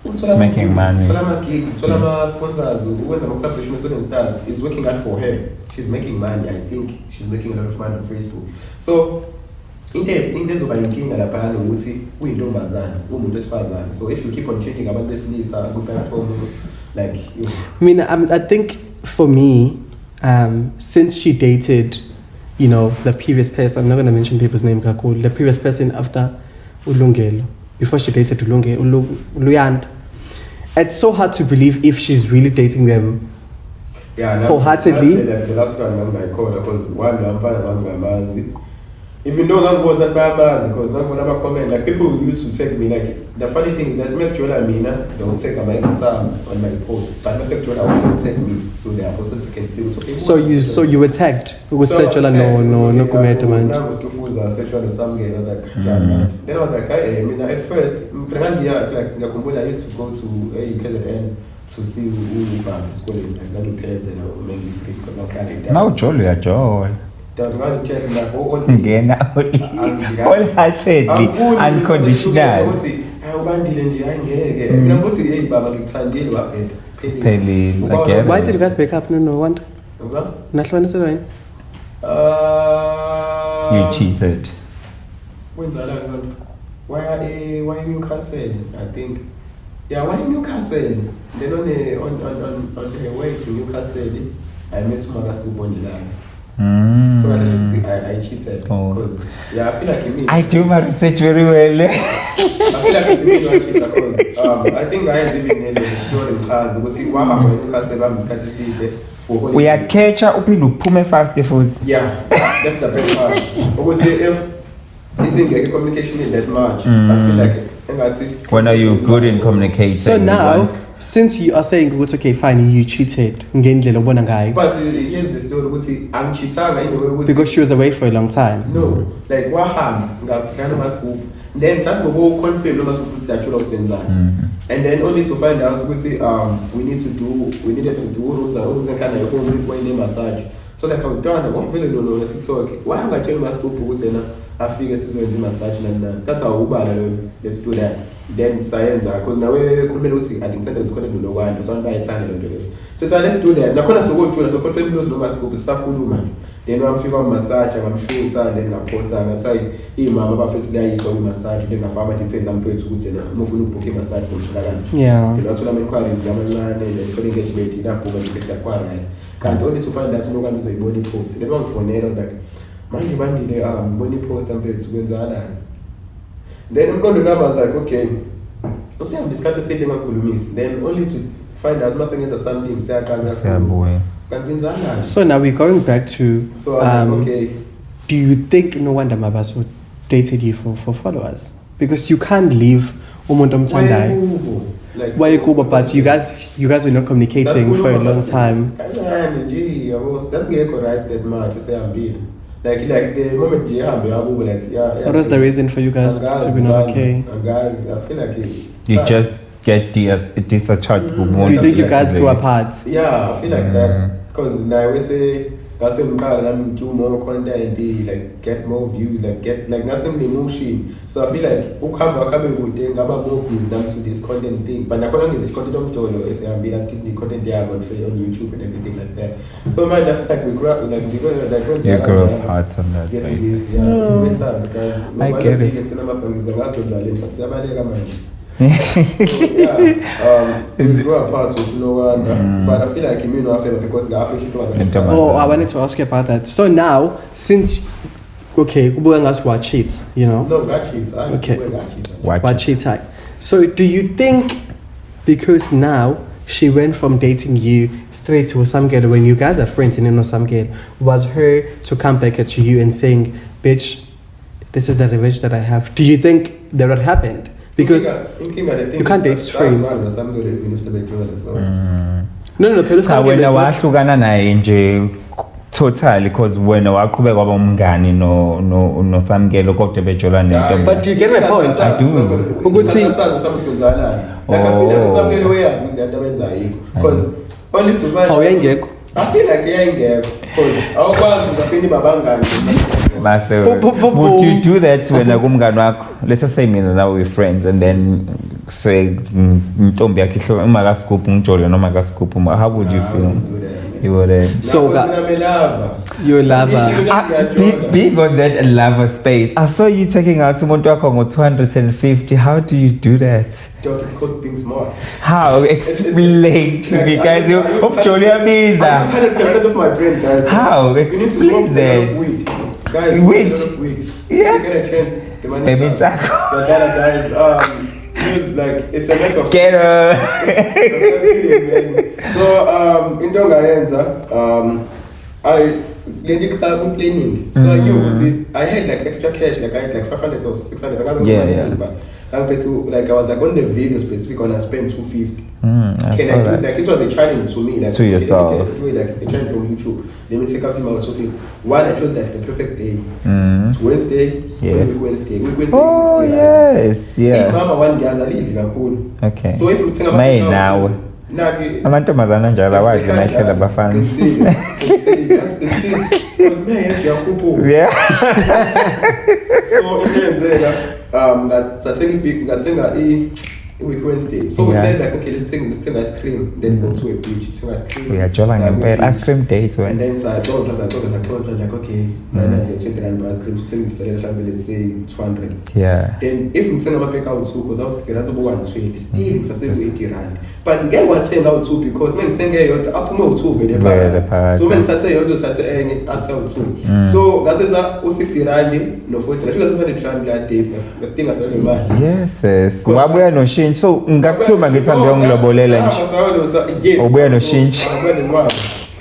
It's making money. Sponsors who went on a collaboration with certain stars is working out for her. She's making money. I think she's making a lot of money on Facebook. So, in terms of banking and apparently, we don't bazan. So if you keep on changing about this list, a good platform, like you know. I mean, I think for me, since she dated, you know, the previous person. I'm not gonna mention people's name. The previous person after Ulungelo. Before she dated luyanda, it's so hard to believe if she's really dating them wholeheartedly. The last one I called because one even though I was at Bahamas, because I'm going to comment, like people used to take me, like the funny thing is that make sure that they will take my Instagram on my post, but my sexual will take me so the apostles can see what's okay. So you were tagged with sexual no comment man. Now was to fools sexual or something. I was like, then I was like, I mean at first, like I used to go to UKZN to see who is calling like not players and mainly free because I'm kind of now joy. Again, wholeheartedly, unconditional. Why did you guys break up? No wonder. You cheated. Why Newcastle? I think. Yeah, why Newcastle? Then on the way to Newcastle, I met Maga school on the line. So I cheated because I feel like I do my research very well. I feel like it's me not cheat because I think I had even exploring cars. But see what happened in Newcastle, I'm for we are catch up in Pume fast food. Yeah, that's the best part. But say if this thing like communication in that much, I feel like When are you good in communicating? So now, since you are saying, okay, fine, you cheated. But here's the story. I'm cheating because she was away for a long time. No, like what happened? Then that's the whole confirm and then only to find out we needed to do rooms and kind of home massage. So like I've done one really no let's talk. Why am I telling my school I figure it's massage and that's how let's do that. Then science because now I think sometimes we do Nokwanda, so I'm by it. So let's do that. Now so go through so confirm no my school is man. Then I'm fever massage and I'm sure and then I post and I tell you mama perfect there is only massage then I farmer it says I'm very good and move to book massage from Sudan. Yeah. You know so I'm inquiries and then so engagement that over the right. Can't only to find that no one is a body post. The one for nail like man you the body post and very good. Then I'm going to numbers like okay. I say I'm discussing say them could miss. Then only to find out must get something say I can't. So now we're going back to okay. Do you think Nokwanda mabaso dated you for followers? Because you can't leave like why you go but you guys were not communicating for a long time. That's correct that much to say I'm being. Like the moment you have like what was the reason for you guys to be not okay? Guys, I feel like it's you just get disattached. Do you think you guys grew apart? Yeah, I feel like that because now we say I'm do more content, like get more views, like get like nothing emotion. So I feel like would think about more business to this content thing. But I can't get this content on Tolo, say I'm being the content there on YouTube and everything like that. So man, I feel like we grew up like you grew apart on that. Yes, it is. Yeah, I get it. So we grew apart with Nokwanda, but I feel like you know I because the approach was I wanted to ask you about that. So now, since okay, what cheat, you know? No, got cheats. Okay, what cheat type. So do you think because now she went from dating you straight to samkelo when you guys are friends and you know samkelo, was her to come back at you and saying, bitch, this is the revenge that I have? Do you think that would happened? Because you can't date friends. No, wena wahlukana naye nje totally because wena waqhubeka kwaba umngani no samkelo kodwa bejola nento. But do you get my point? I do. Ukuthi like I feel like samkelo wayazi ukuthi into abenzayo because only to find awuyengekho. I feel like yayingekho because awukwazi uzafini babangani. Would you do that when kumngani wakho? Let's just say mina now we're friends and then say ntombi yakhe umaka sgubhu ngijole noma ka sgubhu, how would you feel? You would so you're a lover. Being on that lover space. I saw you taking out umuntu wakho ngo 250. How do you do that? Dog, it's called being smart. How? Explain to me, guys. You that's 100% of my brain, guys. How? Explain that. Guys, weed. Yeah. You get a chance. Baby taco. Guys, it's like it's a mess of get her. So in Dongayenza, I did planning. So I knew I had like extra cash, like I had like 500 or 600. I wasn't but compared to like I was like on the video specific and I spent 250. Can I do like it was a challenge to me, like to yourself. Like a challenge from YouTube. Let me take out the amount of it. One, I chose like the perfect day. It's Wednesday. Yeah. Wednesday. Oh, 60, yes. Yeah. Hey, mama, one guy's a little cool. Okay. So if you think about now. Amantombazana njalo awazi nahlala bafana. Yeah. So week Wednesday. So we said like okay, let's take ice cream, then go to a beach, take ice cream. We are joining a ice cream date, right? And then so I told us like okay, ice cream to take the celebration, let's say 200. Yeah. Then if we send pick out two, because I was 60 rand to 120, still it's a 80 rand. But again, what send out two because men send you up more two very bad. So men say you do answer two. So that says 60 rand, no 40. I should have said the trend that date. The thing as well. Yes. Wabuya no shinji. So ngakuthiwa ngithanda ngilobolela nje. Yes. Ubuya no shinji.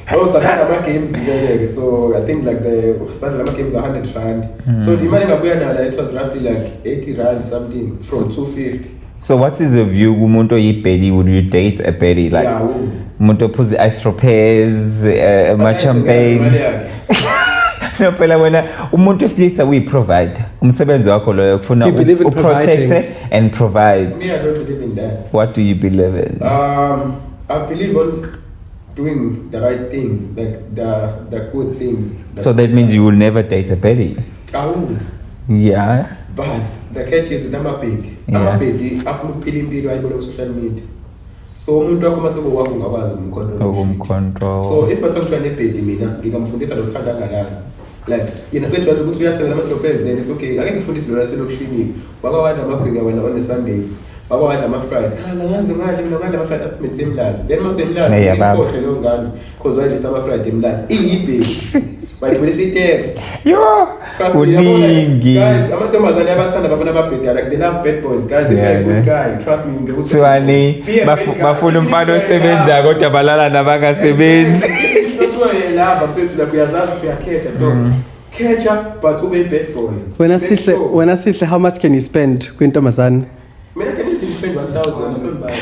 So Satana games, so I think like the Satana games are 100 rand. So the money it was roughly like 80 rand something from 250. So what is the view? Umuntu yipedi, would you date a pedi? Like umuntu put the astropairs, champagne. No, phela wena umuntu wesilisa we provide. Umsebenzi wakho loyo kufuna protect and provide. Me, I don't believe in that. What do you believe in? I believe on doing the right things, like the good things. So that means you will never date a pedi? I would. Yeah. But the catch is with amapedi. Amapedi afuna ukuphila impilo ayibona ku social media. So umuntu wakho maseko wakho ungakwazi ukumcontrol. So if bathiwa kuthiwa nepedi mina ngingamfundisa lokuthanda angalazi. Like yena sejwayele ukuthi uyathanda ama-strawberries then it's okay. Ake ngifundise lona selokishini. Wakwadla amagwinga wena on a Sunday. Wakwadla ama-fried. Ngazi ngadla mina ngadla ama-fried asimenze emlazi. Then masemlazi ngikhohle leyo ngane because wadlisa ama-fried emlazi. Iyibheki. But when you see text, trust me, guys, amantombazane abathanda bafuna ababhedala, like they love bad boys, guys. If you're a good guy, trust me, you'll be able to. Tswani, bafuna umfana osebenza kodwa balala nabangasebenzi. Catch up, but ube bad boy. When I say how much can you spend kwintombazane? I mean, I can even spend 1,000. I can't buy.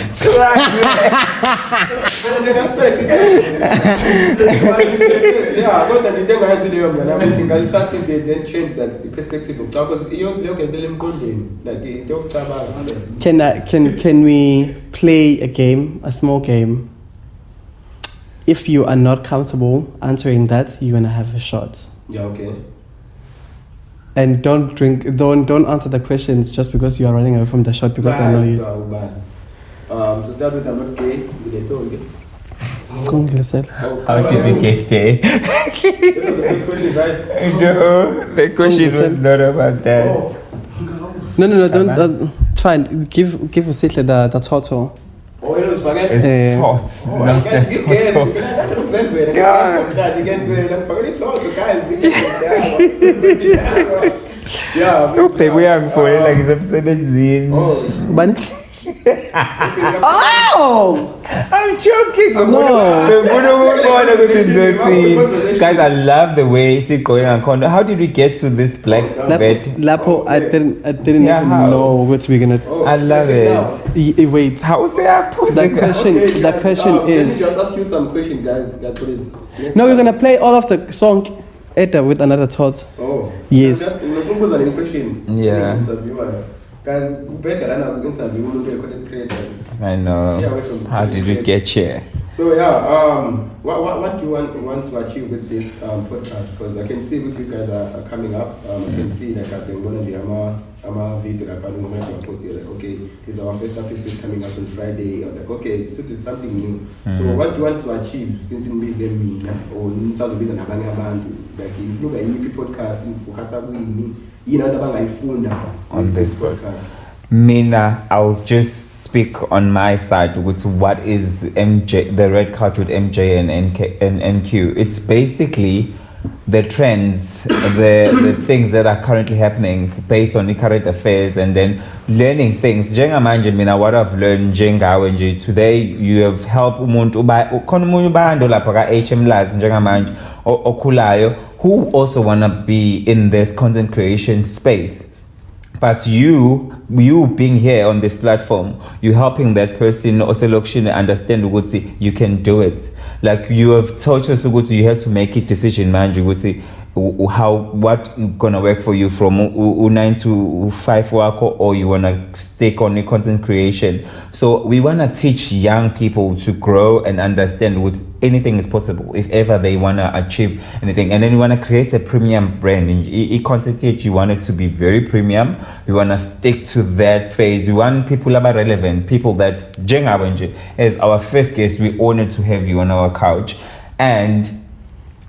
Yeah, I got that. You don't have to do it. I'm thinking I'll start to then change that the perspective of because you look at them golden like they don't talk about. Can we play a game, a small game? If you are not comfortable answering that, you're gonna have a shot. Yeah, okay. And don't answer the questions just because you are running away from the shot because I know you. So start with I'm not gay. How did we get there? No, the question was not about that. No, don't. It's fine. Give Usihle the total. It's tots, not the we are for like it's 17. Oh! I'm joking. No. Guys, I love the way it's going on. How did we get to this black bed? Lapo, I didn't even know what we're gonna. I love it. Wait. How say I put the question is. Let me just ask you some questions, guys. No, we're gonna play all of the song with another thought. Oh. Yes. Yeah. Guys, better than interview content creator. I know. How did we get here? So yeah, what do you want to achieve with this podcast? Because I can see what you guys are coming up. I can see like I've been going to the video like I'm going to post here like okay, this is our first episode coming out on Friday. Or like okay, so it's something new. So what do you want to achieve since in busy me or in South Business and like if you look at EP podcast in focus on this podcast. Mina, I'll just speak on my side with what is MJ, the red card with MJ and NQ. It's basically the trends, the things that are currently happening based on the current affairs and then learning things. Njengamanje mina what I've learned njengawe nje today you have helped umuntu khona umunye ubando lapha ka HM Labs njengamanje okhulayo who also want to be in this content creation space. But you being here on this platform, you helping that person also understand ukuthi you can do it. Like you have taught us ukuthi you have to make a decision, man. You would say what gonna work for you from 9 to 5 work or you wanna stick on the content creation. So we wanna teach young people to grow and understand what anything is possible if ever they wanna achieve anything. And then we wanna create a premium brand. In content creation, you want it to be very premium. We wanna stick to that phase. We want people that are relevant, people that Jenga as our first guest. We honored to have you on our couch, and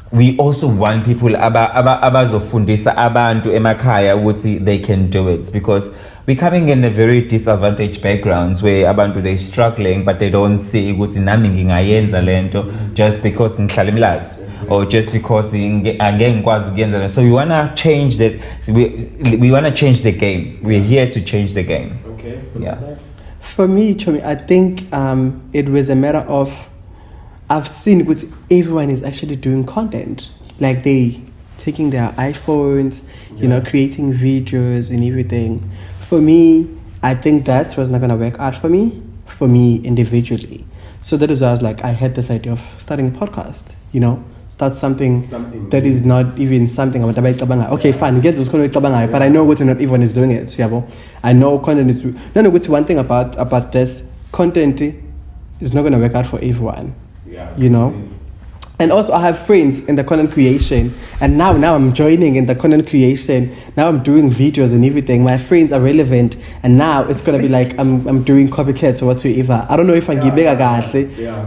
we also want people abazofundisa abantu emakhaya ukuthi they can do it, because we're coming in a very disadvantaged backgrounds where abantu they're struggling but they don't see ukuthi nami ngingayenza lento just because ngihlala emlazi or just because angeke ngikwazi ukuyenza lento. So we want to change that. We want to change the game. We're here to change the game. Okay. Yeah. For me, Chomi, I think it was a matter of I've seen what everyone is actually doing content. Like they taking their iPhones, you know, creating videos and everything. For me, I think that was not gonna work out for me individually. So that is why I was like, I had this idea of starting a podcast, you know, start something that is not even something about okay, fine, get those but I know what not everyone is doing it. I know content is what's one thing about this content is not gonna work out for everyone. You know. And also I have friends in the content creation, and now I'm joining in the content creation. Now I'm doing videos and everything. My friends are relevant, and now it's gonna be like I'm doing copycats or whatsoever. I don't know if I'm giving a guy,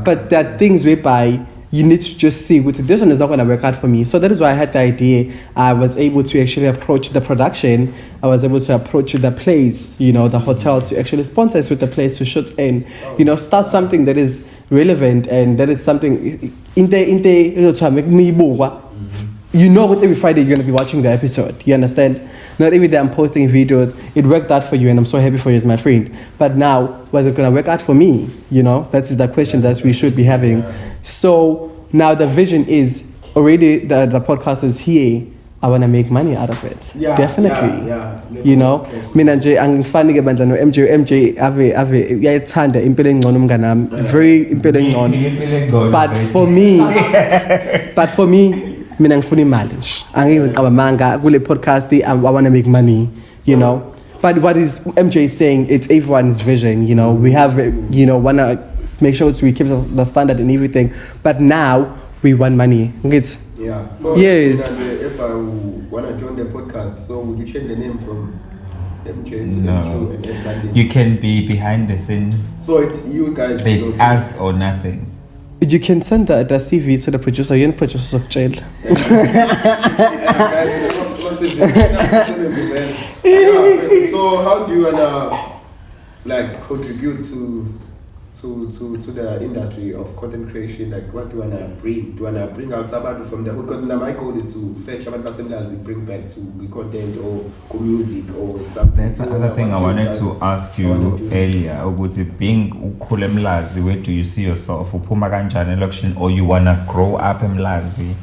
but there are things whereby you need to just see which this one is not gonna work out for me. So that is why I had the idea. I was able to actually approach the production. I was able to approach the place, you know, the hotel to actually sponsor us with the place to shoot in, you know, start something that is relevant and that is something you know what every Friday you're going to be watching the episode. You understand? Not every day I'm posting videos. It worked out for you and I'm so happy for you as my friend. But now, was it going to work out for me? You know, that is the question that we should be having. So now the vision is already the podcast is here. I want to make money out of it. Definitely. You know, mina nje angifani ke bandla no MJ ave uyayithanda impilo engcono umnganami, very impilo engcono. But for me mina ngifuna imali nje. Angeke ngiqaba manga kule podcast I want to make money, you know. But what is MJ saying, it's everyone's vision, you know. We have, you know, want to make sure we keep the standard and everything. But now we want money. So yes. If I want to join the podcast, so would you change the name from MJ to No. MQ? You can be behind the scene. So it's you guys. It's us or nothing. You can send the CV to the producer. You're in producer of jail. So how do you wanna contribute to the industry of content creation? Like, what do you wanna bring? Do you wanna bring out somebody from the hood? Because now my goal is to fetch about customers and bring back to the content or music or something. That's the other thing I wanted to ask you earlier. Would it being ukhule Mlazi, where do you see yourself? Uphuma kanjani election, or you wanna grow up in Mlazi?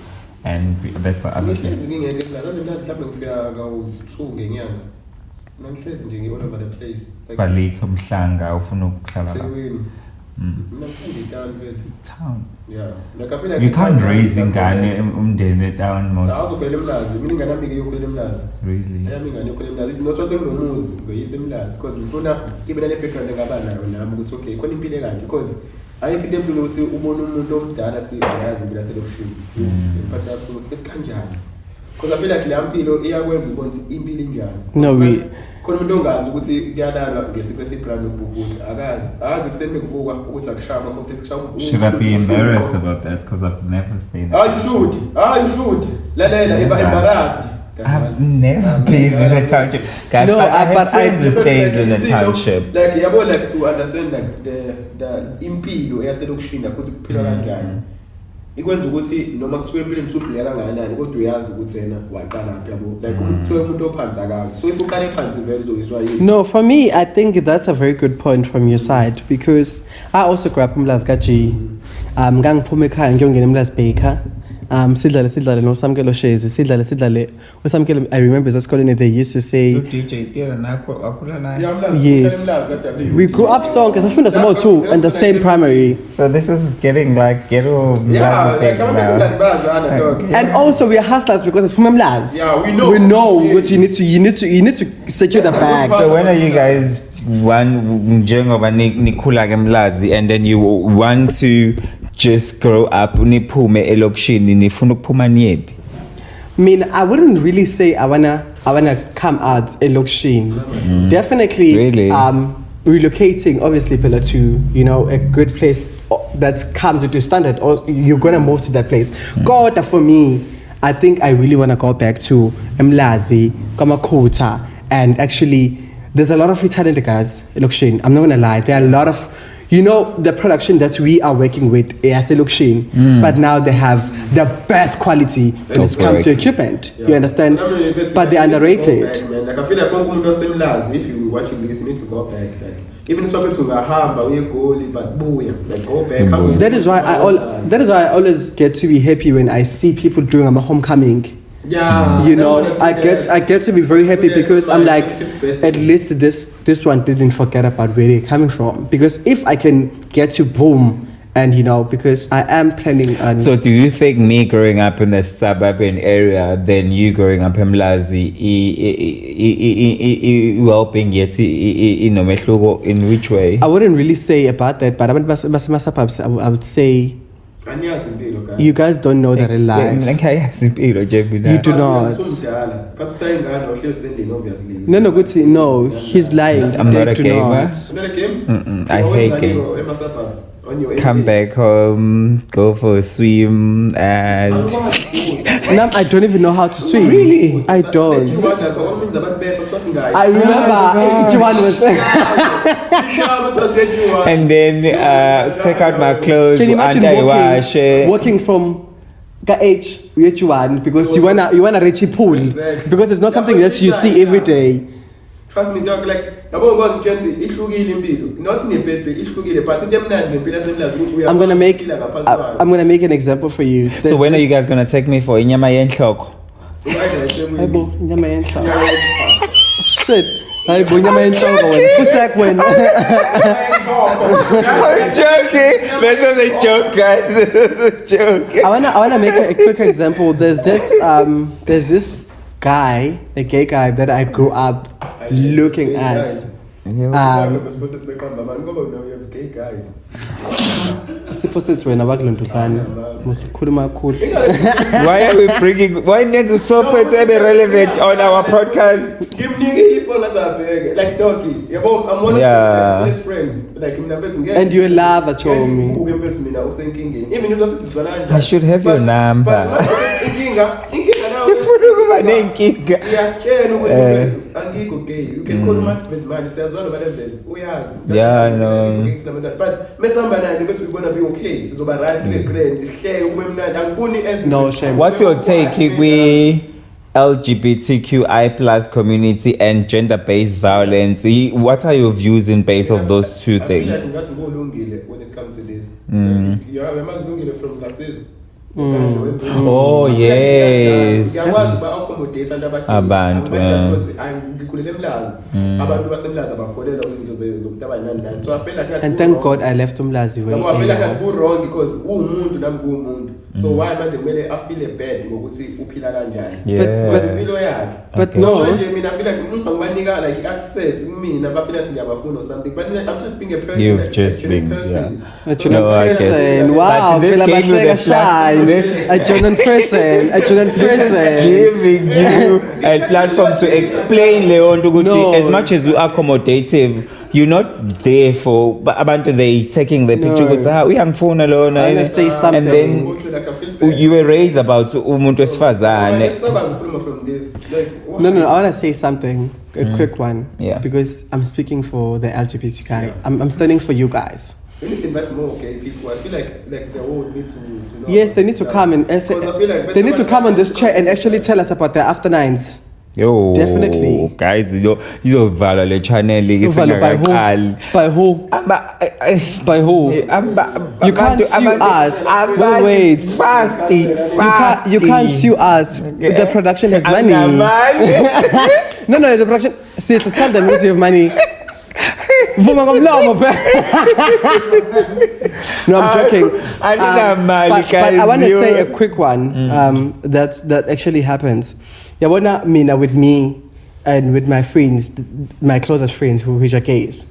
And that's the other thing. All over the place. Balitho Mhlanga ufuna ukuhlala town. Yeah. Like I feel like you can't raise ingane umndeni town most. Awuzokhwela eMlazi, mina ingane yami iyokhwela eMlazi. Really? Yami ingane iyokhwela eMlazi. Not senginomuzi ngoyise eMlazi because ngifuna ibe le background engaba nayo nami ukuthi okay khona impilo kanje because ayikho into empilo ukuthi ubone umuntu omdala athi ayazi impilo yaselokushini. Impatha yakho ukuthi kanjani. Because I feel like le mpilo iyakwenza ubone impilo injani. No, we khona umuntu ongazi ukuthi kuyadalwa ngesipho esiplan ubhukuthi akazi kuseni kuvuka ukuthi akushaya ama-complex kushaya. Should I be embarrassed about that because I've never stayed there? You should lalela embarrassed. I've never been in a township. Guys, No, I have but friends who stays in a township. Like yabo, like to understand like the impilo yaselokushini ukuthi kuphilwa kanjani. Ikwenza ukuthi noma kuthiwe impilo emsuhlule kangakanani kodwa uyazi ukuthi yena waqala lapha yabo. Like kuthiwe umuntu ophansi akazi. So if uqale phansi vele uzoyiswa yini? No, for me, I think that's a very good point from your side because I also grew up in Mlazi Kaji. Ngangiphume ekhaya ngiyongena eMlazi Baker. Sidlale no samkelo Shezi. Sidlale. Samkelo, I remember as colony they used to say DJ yes. We grew up song because I spent about two in the same primary. So this is getting like ghetto. And also we are hustlers because it's from Mlazi. Yeah, we know. We know what you need to secure the bag. So when are you guys njengoba nikhula ke Mlazi and then you want to just grow up niphume elokishini nifuna ukuphuma niyephi? I mean, I wouldn't really say I wanna come out elokishini. Definitely Really? Relocating obviously pillar to, you know, a good place that comes into standard or you're gonna move to that place. God, for me, I think I really wanna go back to Mlazi, Kamakota, and actually there's a lot of talented guys elokishini. I'm not gonna lie, there are a lot of you know, the production that we are working with, but now they have the best quality when it comes to equipment. You understand? But they're underrated. Like, I feel like if you're watching this, you need to go back. Like, even if something to Gahamba, we goalie, but like go back. That is why I always get to be happy when I see people doing a homecoming. Yeah, you know, I get to be very happy because I'm like, at least this one didn't forget about where they're coming from. Because if I can get to boom, and you know, because I am planning on. So do you think me growing up in the suburban area, then you growing up in Mlazi, helping yet in which way? I wouldn't really say about that, but I would say. You guys don't know that in life. You do not. No, good to no. He's lying. I'm not a gamer. I hate games. Come back home, go for a swim, and now I don't even know how to swim. Really? I don't. I remember Juan was. And then take out my clothes. Can you imagine walking from age Juan because you wanna reach a pool because it's not something that you see every day. Trust me, dog. Like I'm gonna make an example for you. So when are you guys gonna take me for inyama yenhloko? Shit. I'm joking. This is a joke, guys. This is a joke. I wanna make a quick example. There's this guy, a gay guy that I grew up looking at. Siphosethu why are we bringing? Why need to stop it to be relevant on our podcast? Like doggy, I'm one of my best friends. Like and you love at home. I should have your number. You can call him at man. Says one of the yeah, I know. But we're gonna be okay. So no shame. What's your take with LGBTQI plus community and gender-based violence? What are your views in base of those two things? I got to go when it comes to this. You have a mass from Lasezo. Oh yes. Abantu. So I feel like and thank God I left Mlazi. I feel like that's wrong because so why am I feel bad? But no. I feel like access me. I feel like I phone or something. But I'm just being a person. You've just been wow. I feel like I shine. A Jordan person. Giving you a platform to explain, Leon, to as much as you are accommodative, you're not there for abantu they taking the picture we young phone alone and say something. And then you were raised about umuntu wesifazane. No, I want to say something, a quick one, yeah, because I'm speaking for the LGBT guy. I'm standing for you guys. We need to invite more gay people. I feel like the world needs to know. Yes, they need to come and they need to come on this chair and actually tell us about their after nines. Yo, definitely, guys. You value the channel. By who? By who? You can't sue us. Wait. Fasty. You can't sue us. The production has money. No, the production. See, to tell them you have money. No, I'm joking. But I want to say a quick one. That actually happens. Yeah, with me and with my friends, my closest friends which are gays.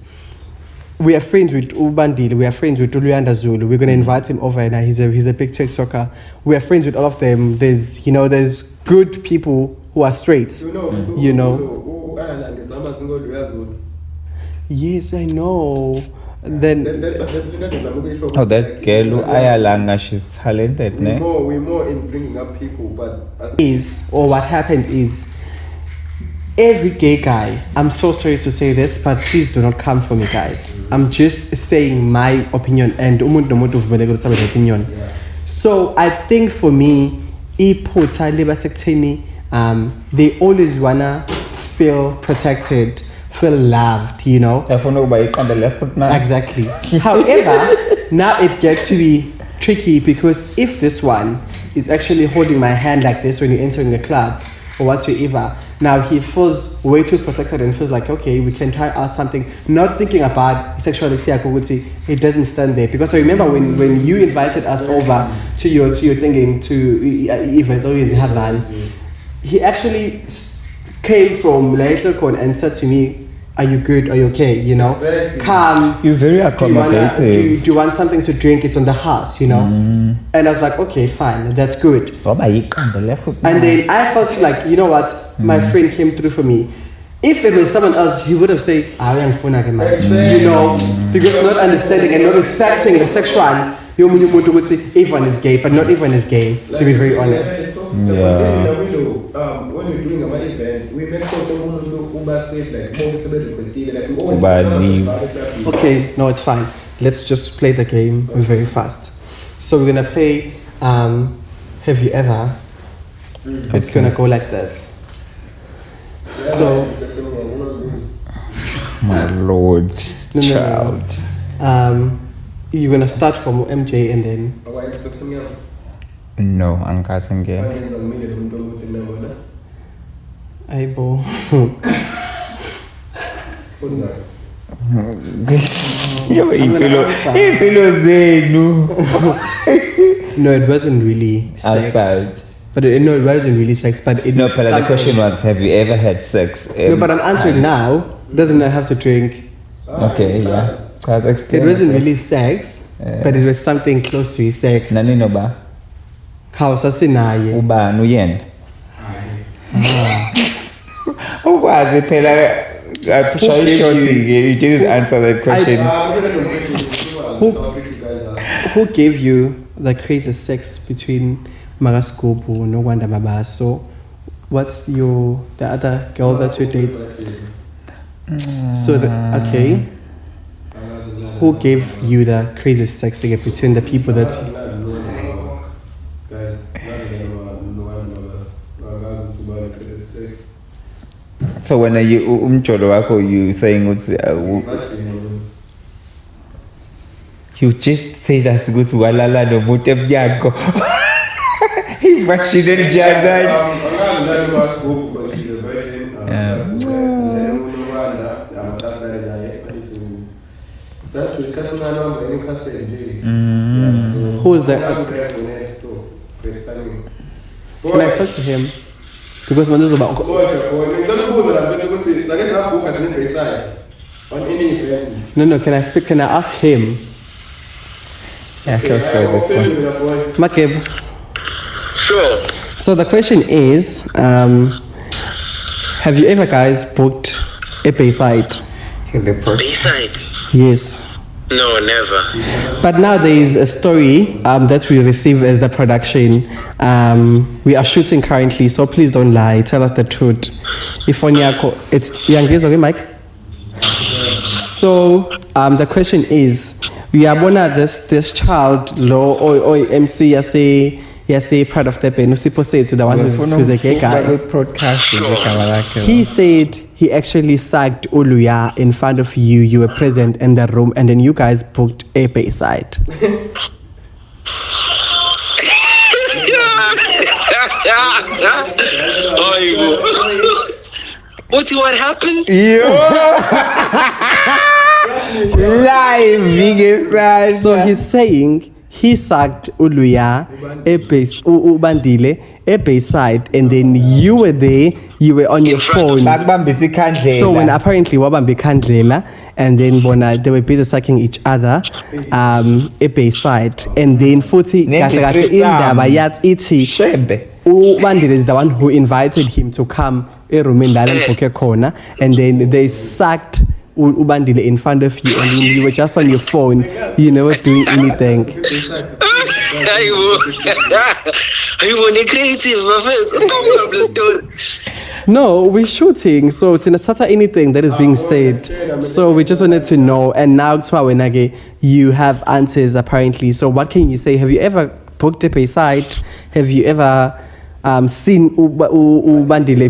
We are friends with Ubandile. We are friends with Luyanda Zulu. We're gonna invite him over, and he's a big TikToker. We are friends with all of them. There's good people who are straight. You know. Yes, I know. Then that girl Ayalanga, she's talented. We're more in bringing up people, but what happens is every gay guy, I'm so sorry to say this, but please do not come for me, guys. I'm just saying my opinion, and umuntu nomuntu uvumelekile ukuthi abe opinion. So I think for me, iphutha liba sekutheni they always wanna feel protected, feel loved, you know. Exactly. However, now it gets to be tricky because if this one is actually holding my hand like this when you're entering the club or whatsoever, now he feels way too protected and feels like, okay, we can try out something, not thinking about sexuality. It doesn't stand there because I remember when you invited us over to your thinking to even though you have one, he actually came from Leitlokon and said to me, are you good? Are you okay? You know, Exactly. Come. You're very accommodative. Do you want something to drink? It's on the house, you know. And I was like, okay, fine, that's good. And then I felt like, you know what, my friend came through for me. If it was someone else, he would have said, you know, because not understanding and not respecting the sexual. Everyone is gay, but not everyone is gay, to be very honest. When we're doing a money event, we make sure Uber safe, like we always Okay, no, it's fine. Let's just play the game very fast. So we're gonna play Have You Ever? It's gonna go like this. So my lord, child. You're gonna start from MJ and then No, angikathengi. Aibo. What's that? Yo, impilo zenu. No, it wasn't really sex. Outside. But it wasn't really sex. But it No, is but the something. question was, have you ever had sex? No, but I'm answering now. Doesn't mean I have to drink. Okay, yeah. It wasn't really sex, but it was something close to sex. Nani no ba? Khawusa sinaye. Ubani uyena? Ukwazi phela you didn't answer that question. Who gave you the craziest sex between sgubhu and Nokwanda mabaso? What's the other girl that you date? So okay. Who gave you the craziest sex between the people that? So when you umjolo wako, you saying you just say that's good to walala no mutem yako. He fashion el jana. Who is that? Can I talk to him? Because when this is about no, can I speak? Can I ask him? Yeah, sure. Makeb. Sure. So the question is, have you ever guys booked a Bayside? B-side? Yes. No, never. But now there is a story that we receive as the production. We are shooting currently, so please don't lie. Tell us the truth. If on it's Young Stunna, okay, Mike? So the question is, we are born at this child law or MC yase part of the siphosethu, the one who's a gay guy. He said he actually sacked Uluya in front of you. You were present in the room, and then you guys booked a Bayside. What happened? Live, biggest. So he's saying he sacked Uluya Ubandile a Bayside, and then you were there. You were on your phone. So when apparently wabambe kandlela, and then bona they were busy sucking each other, a Bayside, and then futhi indaba yathi ithi Ubandile is the one who invited him to come corner, and then they sacked Ubandile in front of you, and you were just on your phone, you never doing anything. You want creative, my friends. What's going on with this story? No, we're shooting, so it's in a sort of anything that is being said. So we just wanted to know, and now Twawenage, you have answers apparently. So what can you say? Have you ever booked a pay site? Have you ever seen Ubandile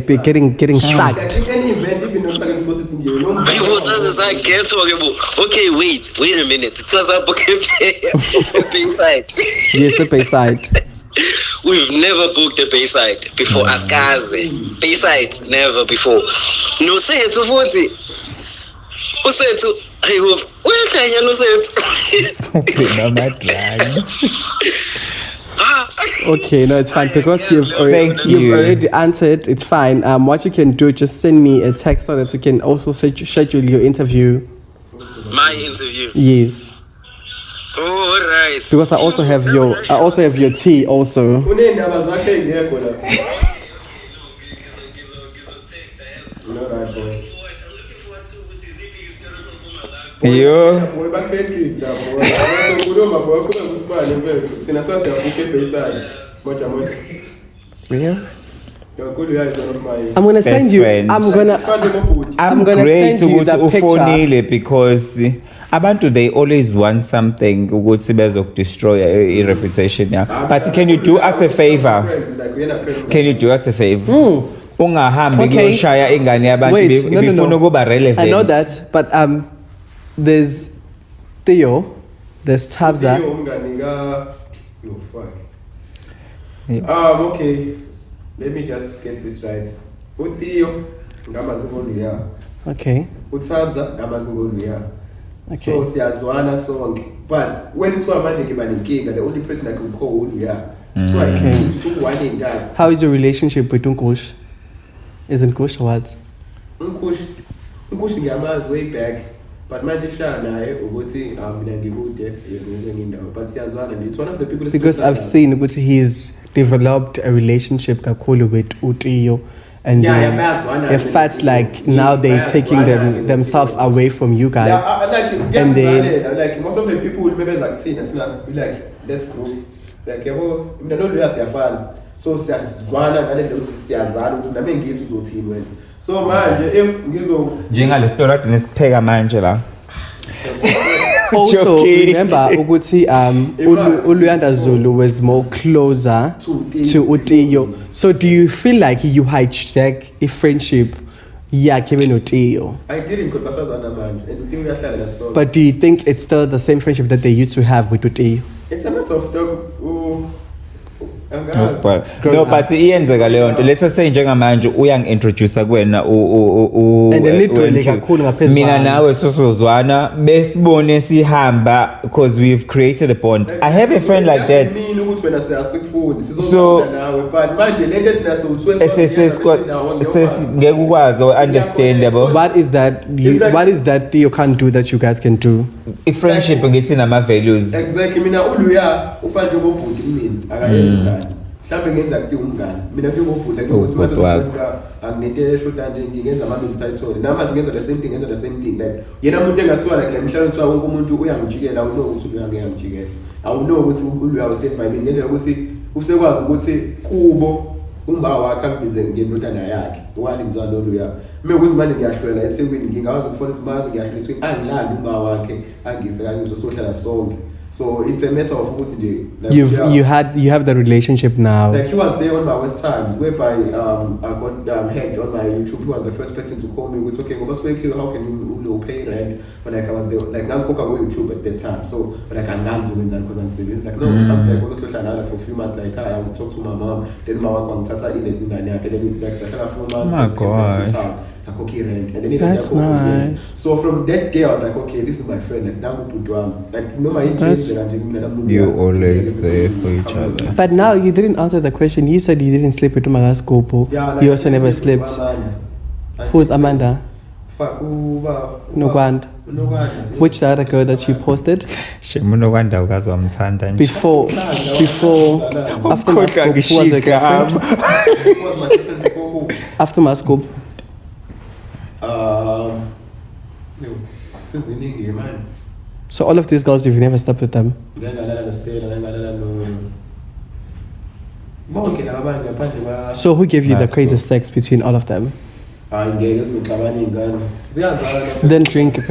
getting sacked? Any event, even not talking to sit in jail. Okay, wait a minute. It was a pay site. Yes, a pay site. We've never booked a pay site before. Askaze. Pay site, never before. No say it to 40. Who say it to? Where can you say it? Okay, no, it's fine because you've already answered. It's fine. What you can do, just send me a text so that we can also schedule your interview. My interview. Yes. Oh, all right. Because I also have your tea also. Yo. Yeah. I'm gonna send you. Friend. I'm gonna great send you that picture. Because abantu they always want something ukuthi destroy a reputation. Yeah. But can you do us a favor? Can you do us a favor? Ungahambi kuyoshaya ingane yabantu befuna ukuba relevant. I know that, but there's Theo, there's Tabza. Okay. Let me just get this right. Theo, Gamazingoluya. Okay. Utabza, Gamazingoluya. Okay. So siyazwana song. But when it's one man the only person I can call Uluya. Okay. How is your relationship with Unkush? Isn't Kush or what? Unkush ngiyamazi way back. But manje naye ukuthi mina ngikude ngindawo. But siyazwana. It's one of the people. Because I've seen ukuthi he's developed a relationship kakhulu with Utiyo. And it felt like now they're taking themselves away from you guys. Yeah, and then like most of the people will maybe like see it's not like that's cool. Like yabo mina no loya siyafana. So siyazwana ngale nto siyazana ukuthi nami ngithi uzothini wena. So manje if ngizo njengale story ati nesipheka manje la. Also, remember ukuthi Luyanda Zulu was more closer to Utiyo. So do you feel like you hijack a friendship? Yeah, Kevin Utiyo. I didn't because basazwana manje and Utiyo uyahlala that song. But do you think it's still the same friendship that they used to have with Utiyo? It's a matter of talk. No, but iyenzeka leyo nto. Let's say njengamanje uyangintroduce kuwena mina nawe sosozwana besibone sihamba because we've created a bond. I have a friend like that. So ngeke ukwazi understand yabo. What is that you can't do that you guys can do? If friendship ngithi nama values. Exactly, mina uluya ufana njengobhuti kimi akayena. Mhlambe ngenza kuthi umngane mina njengobhuti ukuthi mase anginento eshodande ngingenza ama title nama singenza the same thing like yena umuntu engathiwa like mhlawumbe uthiwa wonke umuntu uyangijikela awuno ukuthi uluya ngeke ngijikela awuno ukuthi uluya stand by me ngendlela ukuthi usekwazi ukuthi kubo umba wakhe angibize ngendodana yakhe wali ngizwa loluya ukuthi manje ngiyahlolela eThekwini ngingawazi ukufona ukuthi mazi ngiyahlolela ukuthi angilali umba wakhe angise kanye uzosohlala sonke. So it's a matter of what today. Like you have the relationship now. Like he was there on my worst time, whereby I got hacked on my YouTube. He was the first person to call me with okay, how can you pay rent? But like I was there, like I'm cooking on YouTube at that time. So but like I'm not doing that because I'm serious. Like no, I'm like going to social now like for a few months. Like I would talk to my mom. Then my mom tata in in the academy like a few months. Oh my God. It's like okay rent, and then that's nice. So from that day I was like okay, this is my friend. Like now like no my interest. You always there for each other. But now you didn't answer the question. You said you didn't sleep with sgubhu. Yeah, like you also never slept. Who's Amanda? Nokwanda. Which the other girl that you posted? Nokwanda ukazwa mthanda nje. Before after my scope, who was your girlfriend? After my scope. So all of these girls, you've never slept with them? bonke laba ngaphandle kwa So who gave you the That's craziest sex between all of them? ngeke zixabana ingane ziyazala Then drink it.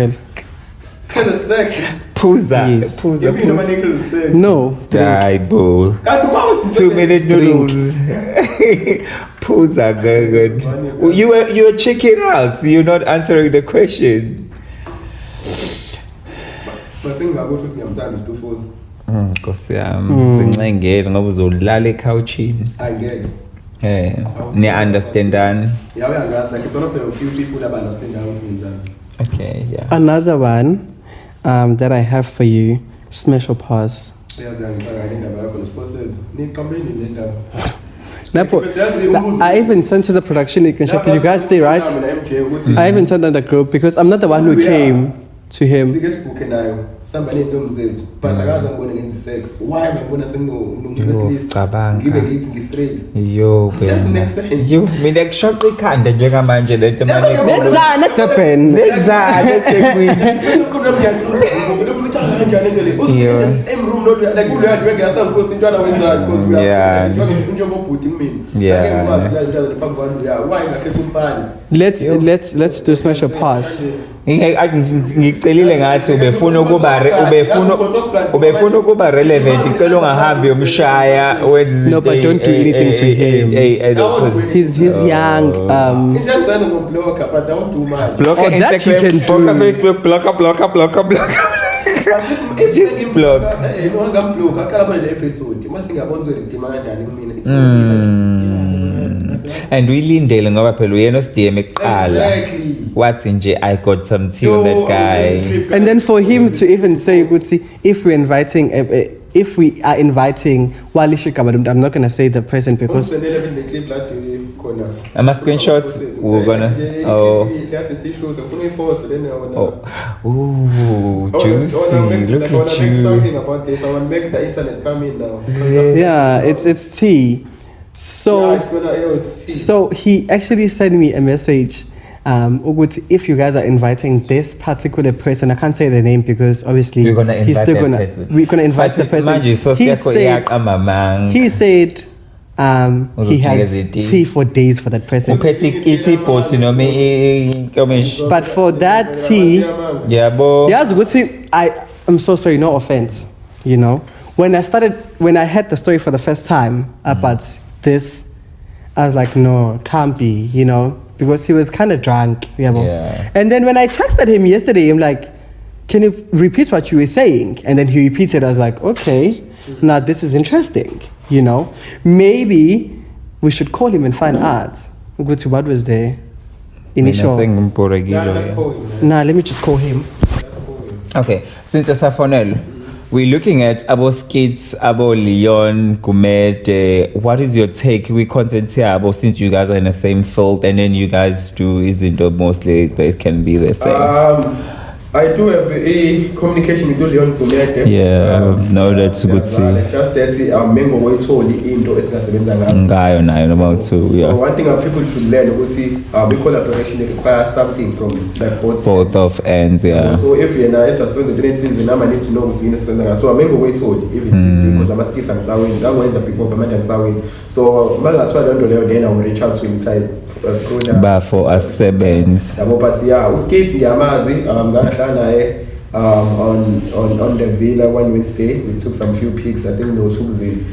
cause sex Pooza. Yes. Pooza. yimi noma nikho sex No. Die, boo. kanti uma uthi 2 minute noodles. Pooza, good. You were checking out. You're not answering the question. but ngakho ukuthi ngiyamthanda isifufuza Nkosi yami, sincengele ngoba uzolala ekhawuchini. angeke Niya-understandani? yeah uyangazi like it's one of the few people that understand how things are. Okay, yeah. Another one that I have for you, special pause. I even sent to the production. You can check. You guys see, right? I even sent on the group because I'm not the one who came to him. Somebody in but I'm going against sex. Why am I going to send no straight? Yo, Doesn't make sense. you mina kushoqa ikhanda njengamanje lento manje. Nedzana depen. Nedzana The same room, not like we are some course in Ghana because we are Let's do special pause. Ngicelile ngathi ubefuna ukuba relevant icela ungahambi umshaya wenze No, but don't do anything to him. He's young. Block Oh, that you can do. Facebook, blocker. Just block. And uyilindele ngoba phela uyena osidm ekuqala wathi nje I got some tea on that guy. And then for him to even say, if we're inviting, if we are inviting Wali Shikabadum, I'm not gonna say the person because Am I screenshots? We're gonna ooh, juicy. Look at you. Something about this. I want to make the internet come in now. yeah, it's tea. So Yeah, it's tea. so he actually sent me a message. If you guys are inviting this particular person, I can't say the name because obviously We're gonna invite that person. We're gonna invite the person. He said he has tea for days for that person. But for that tea, I'm so sorry, no offense. You know, when I heard the story for the first time about this, I was like, no, can't be, you know, because he was kind of drunk. Yeah. And then when I texted him yesterday, I'm like, can you repeat what you were saying? And then he repeated. I was like, okay, now this is interesting. You know, maybe we should call him and find out. What was the initial? Yeah, just call him. Nah, let me just call him. Okay, since it's a funnel, we're looking at Abo Skits, Abo Leon, Gumete. What is your take? We content here about since you guys are in the same field and then you guys do isn't mostly they can be the same. I do have a communication with Leon Gumete. Yeah, no, that's good to see. It's just that member way told the into Ngayo about too. Yeah. So one thing people should learn we collaboration requires something from that both of ends, yeah. So if you're not it's the things and I need to know what's in so I member way told even this thing because I'm a skits and sawing that was before but and sawing. So that's why I don't know then I will reach out to him type but for us sevens. But yeah, uskate yamazi on the villa one Wednesday. We took some few pics. I think no sugzi.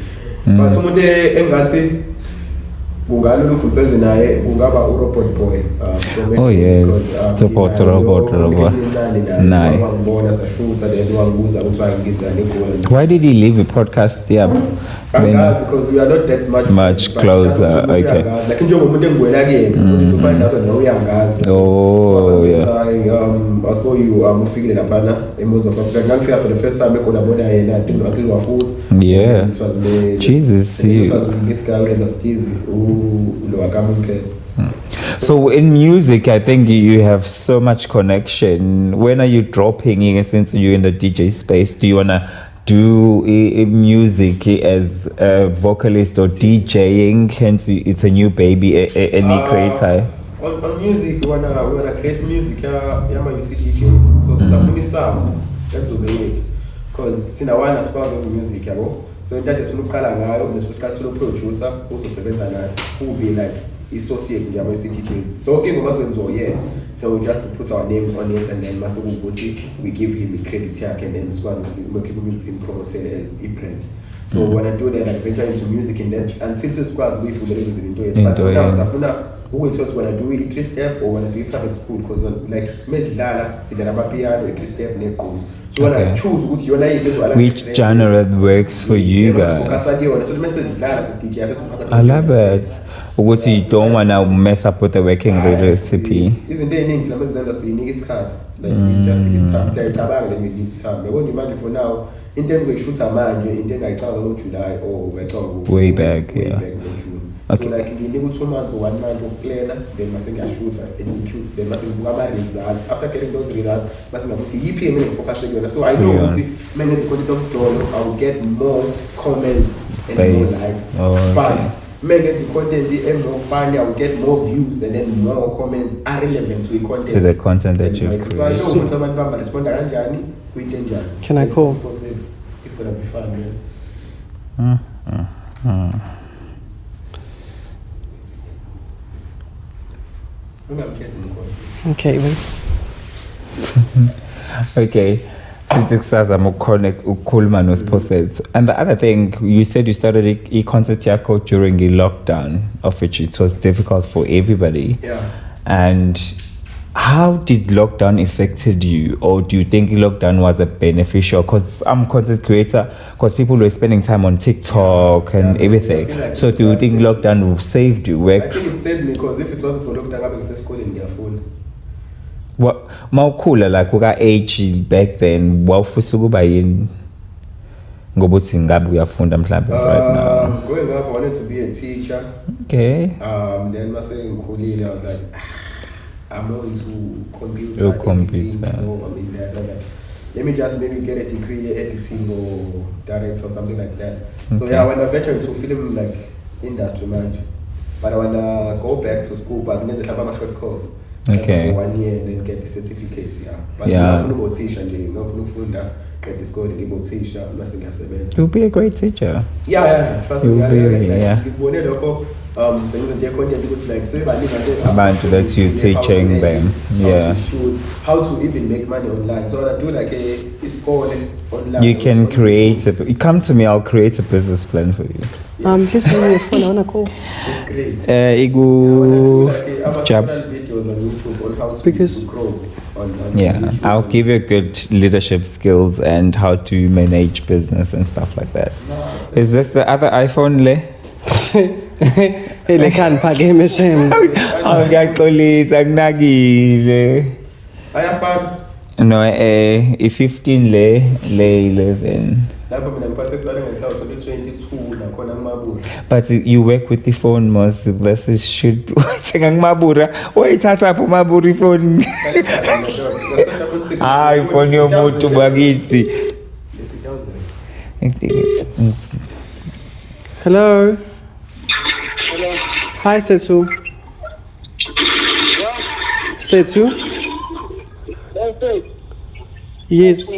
But today engati Gungalo looks says naye Gungaba robot boy. Oh yes, support robot. Nice. Why did he leave the podcast? Yeah. Because we are not that much closer. Okay. Like in Jomo again to find out no young guys. Oh yeah. I saw you figuring a banner in most of Africa. For the first time I could have and I think until we fools. Yeah. It was me. Jesus. It was this guy as a Steve So in music, I think you have so much connection. When are you dropping? Since you're in the DJ space, do you wanna do music as a vocalist or DJing? Hence, it's a new baby. Any creator. On music, when I create music, you see DJ. So it's a funny sound. That's what they need. Because it's in a one aspect of music, So into that sinokuqala ngayo nesifika silo producer uzosebenza nathi who will be like associates nje ama CTJs. So ke ngoma zwenziwa yeah. So we just put our name on it and then mase ukuthi we give him the credit yakhe and then sikwazi ukuthi make people mix him promote as a brand. So when I do that, I venture into music and then until sikwazi ukuyifunda lezo zinto yethu. But now safuna ukuthi when I do it 3-step or when I do it private school because when like medlala sidlala ama piano 3-step neqomo. So when I choose ukuthi yona yilezo which genre works for you guys? I love it. Ukuthi you don't want to mess up with the working recipe. Izinto eziningi lamazenda siyinika isikhathi. Like we just give it time. Siyacabanga then we need time. Yabona imagine for now into engizoyishutha manje into engayicabanga ngo July or way back yeah. Okay. So like nginika 2 months or 1 month ukuplan then mase ngiyashutha execute then mase ngibuka ama results after getting those results mase ngakuthi yipi mina ngifocus kuyona so I know ukuthi mina the content of John I will get more comments and more likes but make the content more funny, I will get more views and then more comments are relevant to the content. To the content that you've created. So I know when someone respond we can I call? It's gonna be fun, man. Okay, wait. Okay. And the other thing, you said you started e-concert yako during the lockdown, of which it was difficult for everybody. Yeah. And how did lockdown affected you? Or do you think lockdown was a beneficial? Because I'm a content creator, because people were spending time on TikTok and everything. Like so do you think lockdown saved you? I think it saved me because if it wasn't for lockdown, I've been school in their phone. What more cooler like we got age back then wawufisa ukuba yini ngobuthi ngabe uyafunda mhlawumbe right now growing up I wanted to be a teacher okay then mase ngikhulile I was like I'm more into computer let me just maybe get a degree in editing or directing or something like that so yeah I want to venture into film like industry man but I want to go back to school but need to have a short course okay. For 1 year and then get the certificate, yeah. But you'll be a great teacher. Yeah, trust me. You'll be, yeah. That you teaching them, yeah. How to even make money online. So I do like a school online. You can create you come to me, I'll create a business plan for you. Please bring me your phone. I wanna call. It's great. Videos on YouTube on how to because grow on yeah, YouTube. I'll give you good leadership skills and how to manage business and stuff like that. Is this the other iPhone le? Hey, can't pack him a shame. I have fun. No, 15 le 11. But you work with the phone most. This is should wait up maburi phone. Phone yo mutu bagiti. Hello. Hello. Hi Sethu. Sethu. Yes.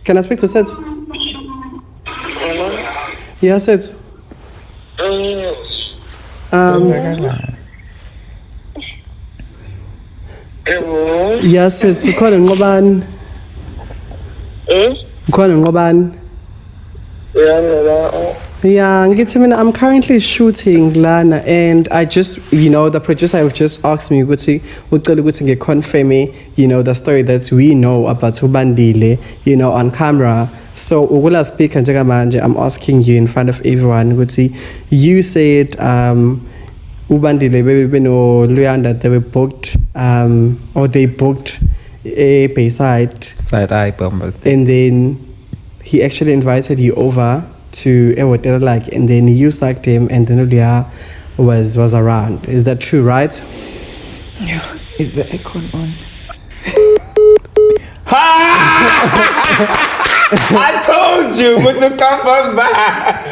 Can I speak to Sethu? Yeah, Sethu. Yeah, Sethu. Khona ngobani? Khona ngobani? Yeah, I'm currently shooting Lana and I just, the producer just asked me to confirm the story that we know about Ubandile, on camera. So Ugula speak and I'm asking you in front of everyone, you said Ubandile luyanda they were booked or they booked a Bayside side eye bombers and then he actually invited you over to a hotel and then you sacked him and then Ulia was around. Is that true, right? Yeah. Is the aircon on? I told you but to come back.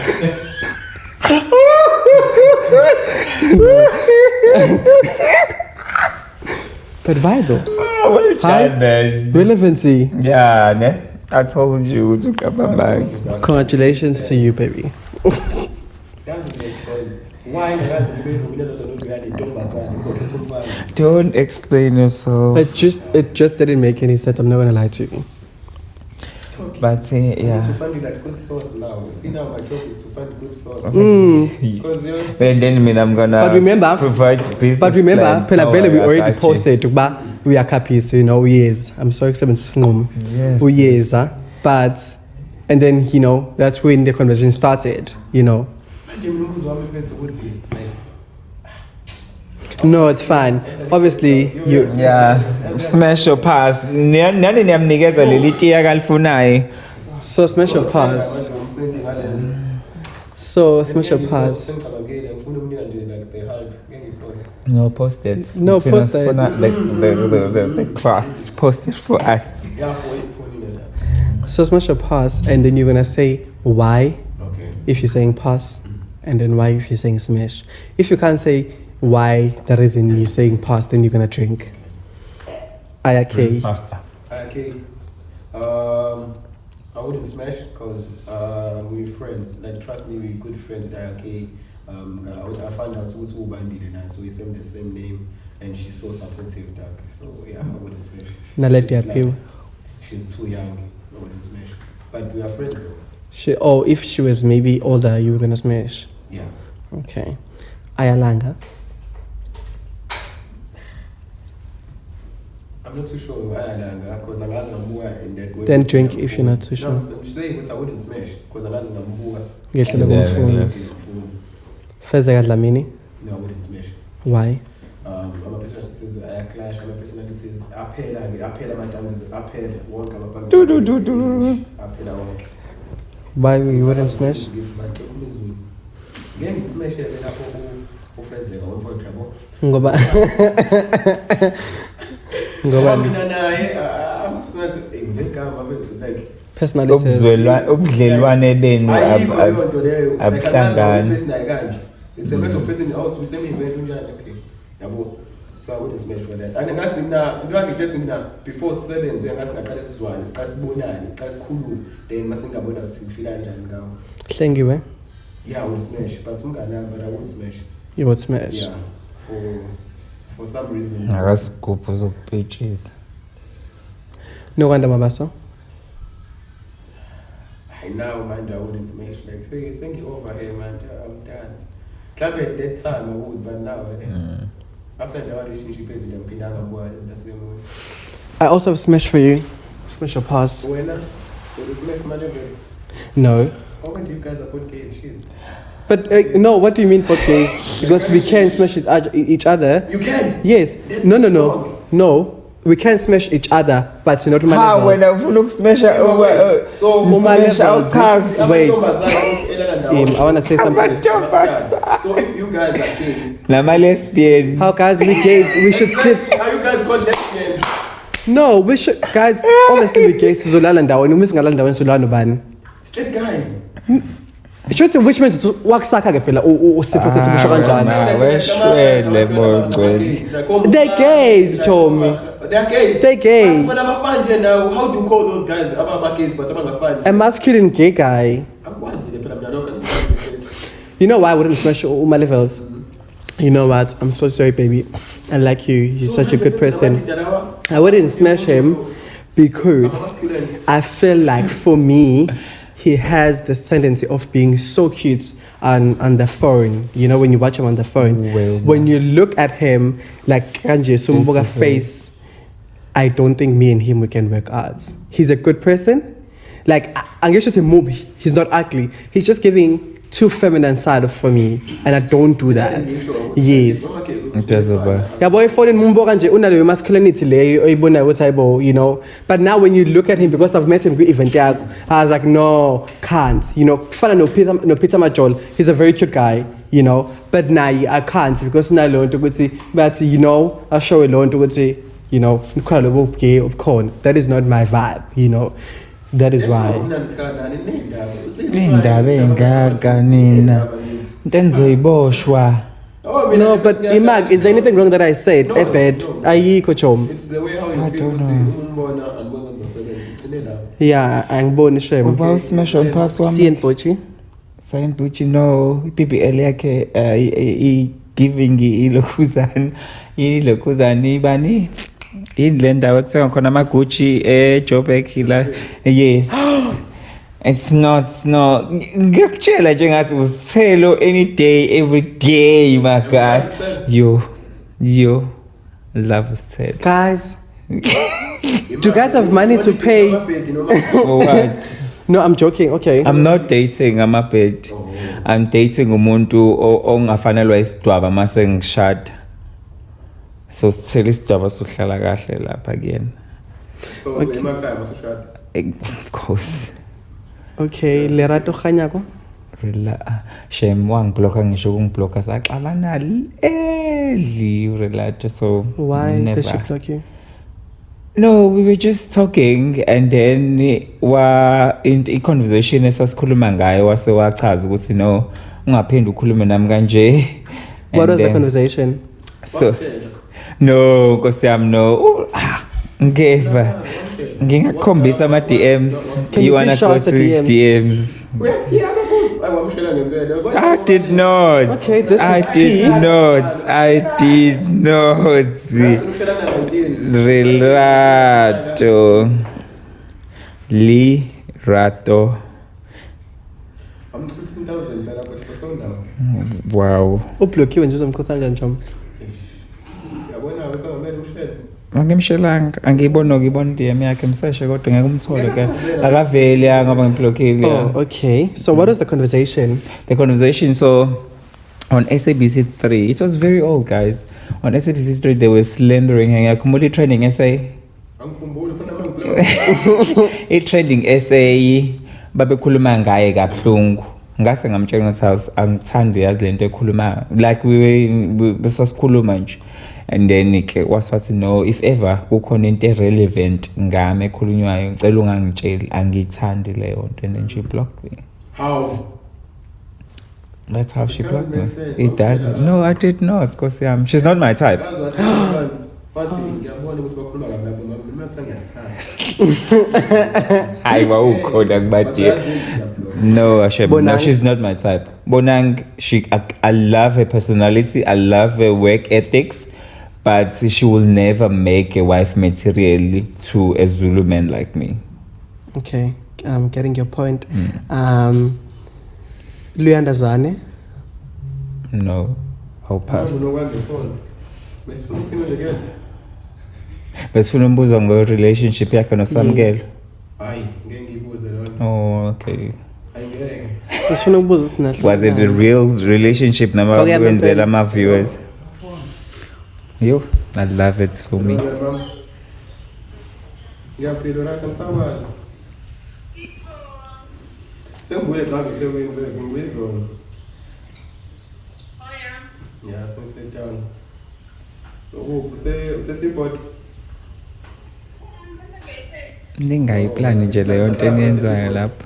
But why though? Well done, man. Relevancy. Yeah, ne? I told you to come back. Congratulations to you, baby. Doesn't make sense. Why does the baby don't Don't explain yourself. It just didn't make any sense. I'm not gonna lie to you. But to yeah. find you that good sauce now. You see now my job is to find good sauce. Because And then I'm gonna But remember, provide business. But remember, plan. Pelavele, we I already got you. posted to ba we are happy, so yes. I'm so excited to snum. Yes. Yes, but and then that's when the conversation started. No, it's fine. Obviously, you. Yeah. Smash your pass. Nani niyamnikeza leli tiya kalifunayo. So smash your pass. So smash your pass. No, post it. No, post it. The class post it for us. So smash your pass, and then you're gonna say why Okay. if you're saying pass, and then why if you're saying smash. If you can't say why the reason you're saying pass, then you're gonna drink. Okay. Faster. Okay. I wouldn't smash because we're friends. Like, trust me, we're good friends. Okay. I found out who's who bandit and so we same the same name, and she's so supportive. So yeah, I wouldn't smash. Now let She's the appeal. She's too young. I wouldn't smash. But we are friends though. If she was maybe older, you were gonna smash. Yeah. Okay. Ayalanga. I'm not too sure because I'm asking more in that way. Then drink if you're not too sure. No, I'm saying what I wouldn't smash because I'm asking more. Ngehlela kumfuni. Fezeka Dlamini. No, I wouldn't smash. Why? I'm a person that says I clash. I'm a person that says I paid my time is I paid one come up. I paid I work. Why you wouldn't smash? Again, smash it then I fezeka one for trouble. Ngoba personally says Ubudlelwane benu abuhlangani. It's a matter of person else we same event okay. So I wouldn't smash for that. And ngathi mina ngiyathi mina before 7 ngathi ngaqala sizwane sikasibonani kasikhulu then masingabona ukuthi ngifila kanjani ngawo. Hlengiwe. Yeah, I would smash but umngane but I would smash. You would smash. Yeah. For some reason. Akasgubhu zokupitches. Nokwanda mabaso. Now, man, I wouldn't smash. Like, say it over here, man. I'm done. Club at that time, I would, but now, after the relationship, it's them pinanga boy, the same way. I also have smash for you. Smash your pass. When would you smash my levels? No. How when do you guys are put case shit? But no, what do you mean podcast? Because we can smash each other. You can? Yes. No. We can smash each other, but not my How when levels. I look smash So, smash out cars. Wait. I want to say something. So if you guys are kids, Lama lesbian. How guys, we gays, we should skip. how you guys got lesbians? No, we should, guys, obviously we gays, sizolala ndaweni, umisingalala ndaweni solala nobani. Straight guys. Shothi which means wakusakha ke phela siphosethu kusho kanjani. Weshwele boqwe. They gays, Tommy. They're gays. They gay. But I'm a fan here now. How do you call those guys? I'm gays, but I'm a fan. A masculine gay guy. You know why I wouldn't smash all my levels? You know what? I'm so sorry, baby. I like you. You're such a good person. I wouldn't smash him because I feel like for me, he has the tendency of being so cute on the phone. You know, when you watch him on the phone, when you look at him like Kanje Sumboga face, I don't think me and him we can work out. He's a good person. Like Angesha a movie. He's not ugly. He's just giving too feminine side for me, and I don't do that. Yes. Yeah, boy, phone mumbo kanje unaleyo masculinity leyo oyibona what I you know. But now when you look at him, because I've met him good event yakho, I was like, no, can't. You know, kufana no Peter Majol. He's a very cute guy, you know. But now I can't because now learn to go see. But you know, I show alone to go see. You know, of corn. That is not my vibe. You know. That is why. Indaba engaka nina. Ntenzoyiboshwa. No, but Imag, is there anything wrong that I said? Ayiko chom. It's the way how you I feel. don't know. Yeah, angiboni shem. Uba smash on pass one. See and Pochi. Sign Pucci, no. PBL yake giving ilokuzani bani. Inlenda wakuthenga khona amagucci Joburg hila. Yes. It's not no. Ngiyakutshela nje ngathi usithelo any day every day my guy. Yo. Love usithelo. Guys. Do you guys have money to pay? For what? No, I'm joking. Okay. I'm not dating, I'm a bit. I'm dating umuntu ongafanelwa isidwaba mase ngishada. So sithela isidwaba sohlala kahle lapha again. So emakhaya masoshada. Of course. Okay, lerato khanyako. Shame wangibloka ngisho ukungibloka saqala nali relato so Why never. did she block you? No, we were just talking and then in conversation esasikhuluma ngayo wase wachaza ukuthi no ungaphindi ukhulume nami kanje. What was the conversation? So no, Nkosi yami no. Ngeva. Ngingakhombisa ama DMs. You wanna show go us the to DMs? I did not. Okay, this I is did tea. not. I did not. Relato. Lirato. I'm 16,000 but I'm phone now. Wow. Ublokiwe nje uzomkhuthaza njalo. Yabona ukuthi ngamele umshele. Angimshelanga angibona DM yakhe mseshe kodwa ngeke umthole ke akaveli ngoba ngiblokile. Oh, okay. So what was the conversation? The conversation so on SABC3 it was very old guys. On SABC3 they were slandering ngiyakhumbula trending essay. Angikhumbuli ufuna mangiblock. Trending essay babekhuluma ngaye kaBhlungu. Ngase ngamtshela ukuthi angithandi yazi lento ekhuluma like we besasikhuluma nje. And then ke waswathi no if ever kukhona into relevant ngame ekhulunywayo ngicela ungangitsheli angithandi leyo nto and then she blocked me. How? That's how she blocked me. Sense. It does. No, I did not because she's not my type. Ngiyabona ukuthi bakhuluma kabi mina ngathi ngiyathanda. Hayi wawukhona kubathi. No, Asheb, no, she's not my type. Bonang, I love her personality, I love her work ethics, but she will never make a wife material to a Zulu man like me. Okay, I'm getting your point. Luyanda zane? No, I'll pass. But sifuna umbuzo ngo-relationship yakhe nosamkelo. Hayi, ngeke ngiyibuze lona. Oh, okay. Ayingeke. Ngifuna ukubuza sinahle. Was it a real relationship nama wenzela ama-viewers? Yo, I love it for me. Ngiyaphila right ngisakwazi. Sengibule xa ngisebenzi ngibizona. Oh yeah. Yeah, sengisedown. Usesiport. Ningayiplani nje leyo nto eniyenzayo lapho.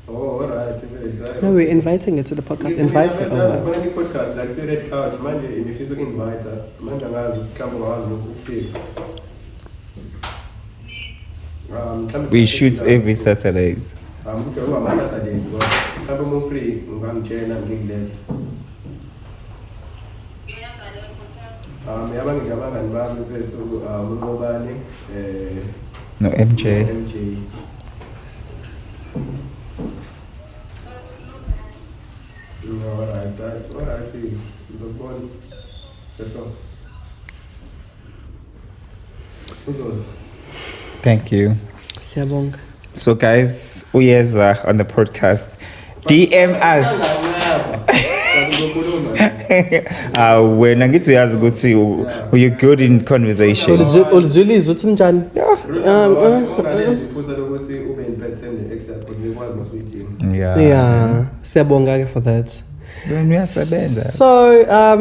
Oh, all right. Exactly. No, we're inviting her to the podcast. Invite her over. Kwenye podcast like we red couch manje imifisa ukinvite manje angazi mhlawumbe ungazi ukufika. We shoot every Saturdays. Muthu ama Saturdays ngoba mhlawumbe mo free ungangitshela ngikulethe. Abangani bami mfethu uNqobani No, MJ. No, alright, ngizokubona. Sure. Uzoza. Thank you. Siyabonga. So guys, uyeza on the podcast. DM us. Wena ngithi uyazi ukuthi you good in conversation. Ulizwile uthi njani? Yeah, siyabonga for that. So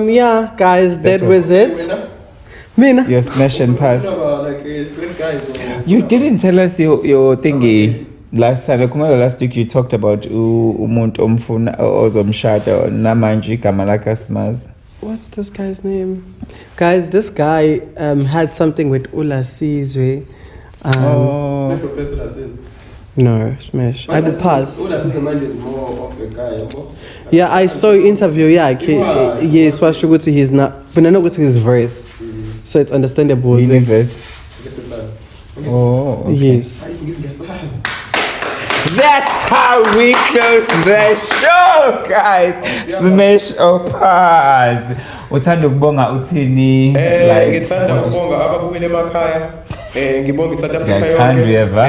yeah guys, that was it. Mina Your smash and pass. You didn't tell us your thingy last time. Last week you talked about umuntu omfuna ozomshada namanje igama lakhe asimazi. What's this guy's name? Guys, this guy had something with Ula Sizwe. Smash or pass what I said. No, Smash. I did pass. What I said, the mind is more of a guy. Yeah, I saw your interview. Yeah, yes, what should go to his not, but I know go to his verse, so it's understandable. Universe. I guess it's Oh. Okay. Yes. That's how we close the show, guys. Smash or pass. Uthanda ukubonga uthini? ngithanda ukubonga ababukeli emakhaya. Ngibonga South Africa yonke.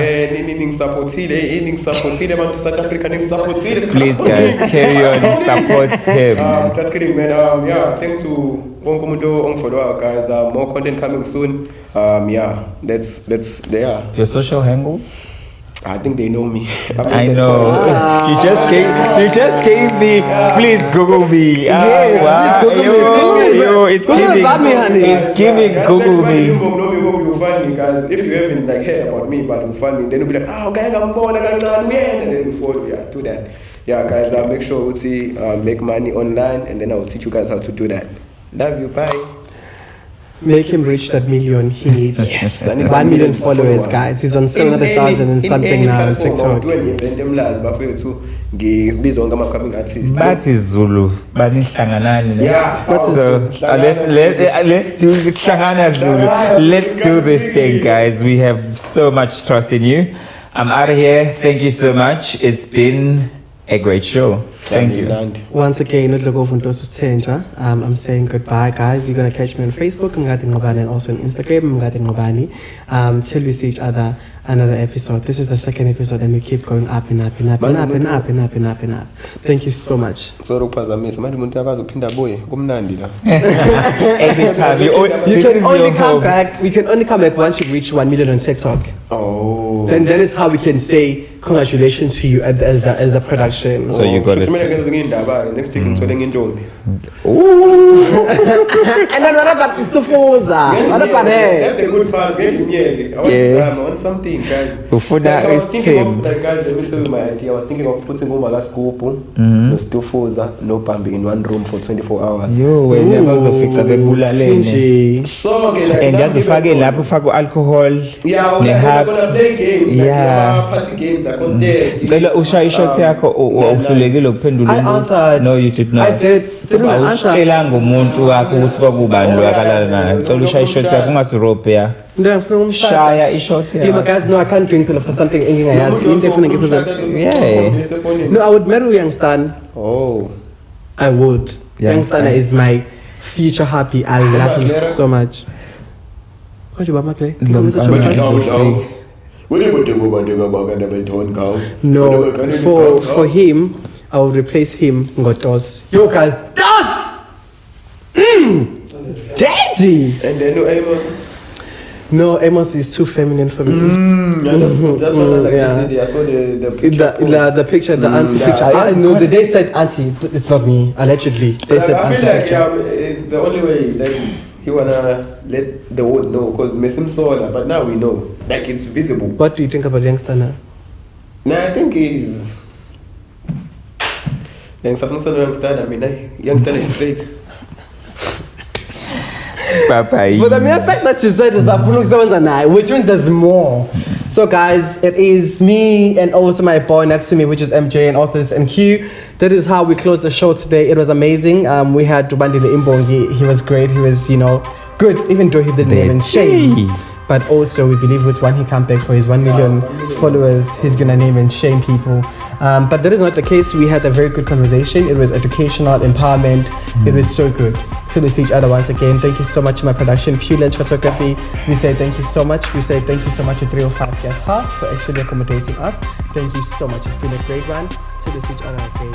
Ningisupportile abantu South Africa ningisupportile. Please guys, carry on, support him. Just kidding, man. Yeah, thanks to wonke umuntu ongifollow guys. More content coming soon. Yeah, that's there. Your social handles? I think they know me. I know. You just gave me. Please Google me. Yes, please Google me. Google me. It's giving. It's giving. Google me. You find me, guys. If you haven't like heard about me, but you find me, then you'll be like, oh, guys, I'm born, and then you follow. Yeah, do that. Yeah, guys. Make sure we see make money online, and then I will teach you guys how to do that. Love you. Bye. Make him reach that million he needs. Yes. 1 million followers, guys. He's on 700,000 and something now on TikTok. That is Zulu. Yeah. So let's do Zulu. Let's do this thing, guys. We have so much trust in you. I'm out of here. Thank you so much. It's been a great show. Thank you. Once again, I'm saying goodbye, guys. You're gonna catch me on Facebook, and also on Instagram, till we see each other another episode. This is the second episode, and we keep going up and up and up and up and up and up and up and up. Thank you so much. Anytime. You can only come back. We can only come back once you reach 1 million on TikTok. Oh. Then that is how we can say congratulations to you as the production. So you got it. Next week, Ooh. And then what about Mr. Foza? What about that's a good pass. I want something, guys. Ufuna I was thinking team. of, like, guys, let me tell you my idea. I was thinking of putting home a sgubhu, no siphosethu, no Bambi in one room for 24 hours. Yo, wena bazofika bebulalene. So, okay, like, And just ufake lapho ufake alcohol. yeah, we're gonna play games, like, party games, like, what's there? Cela usha ishot yakho uhlulekile ukuphendula I umuntu. answered. No, you did not. I did. Didn't I answer? Awusitshela ngomuntu wakho ukuthi kwakubani lo akalala naye. Cela usha ishot yakho ungasirobhe ya. Shaya ishot Yeah, yakho. but guys, no, I can't drink for something. Yeah. No, I would marry Young Stunna. Oh. I would. Young Young Stunna is my future happy. I love him so much. What you want, Clay? No, for him, I would replace him with Dos. Yo, guys, Dos! Daddy! And then no Amos. No, Amos is too feminine for me. That's what I like to see. I saw the picture. The picture, the auntie picture. No, they said auntie. It's not me. Allegedly, they said I feel auntie. like it's the only way that he wanna let the world know, because Mesim saw that, but now we know, like, it's visible. What do you think about Young Stunna? Nah, I think he's Young Stunna. I mean, Young Stunna is great. Bye-bye. For the mere fact that you said is which means there's more. So guys, it is me and also my boy next to me, which is MJ, and also this NQ. That is how we closed the show today. It was amazing. We had Dubandile Imbongi. He was great. He was, good, even though he didn't even shame. But also, we believe with when he comes back for his 1 million followers, he's gonna name and shame people. But that is not the case. We had a very good conversation. It was educational, empowerment. It was so good. Till we see each other once again. Thank you so much to my production, Pure Lens Photography. We say thank you so much. We say thank you so much to 305 Guest House for actually accommodating us. Thank you so much. It's been a great one. Till we see each other again.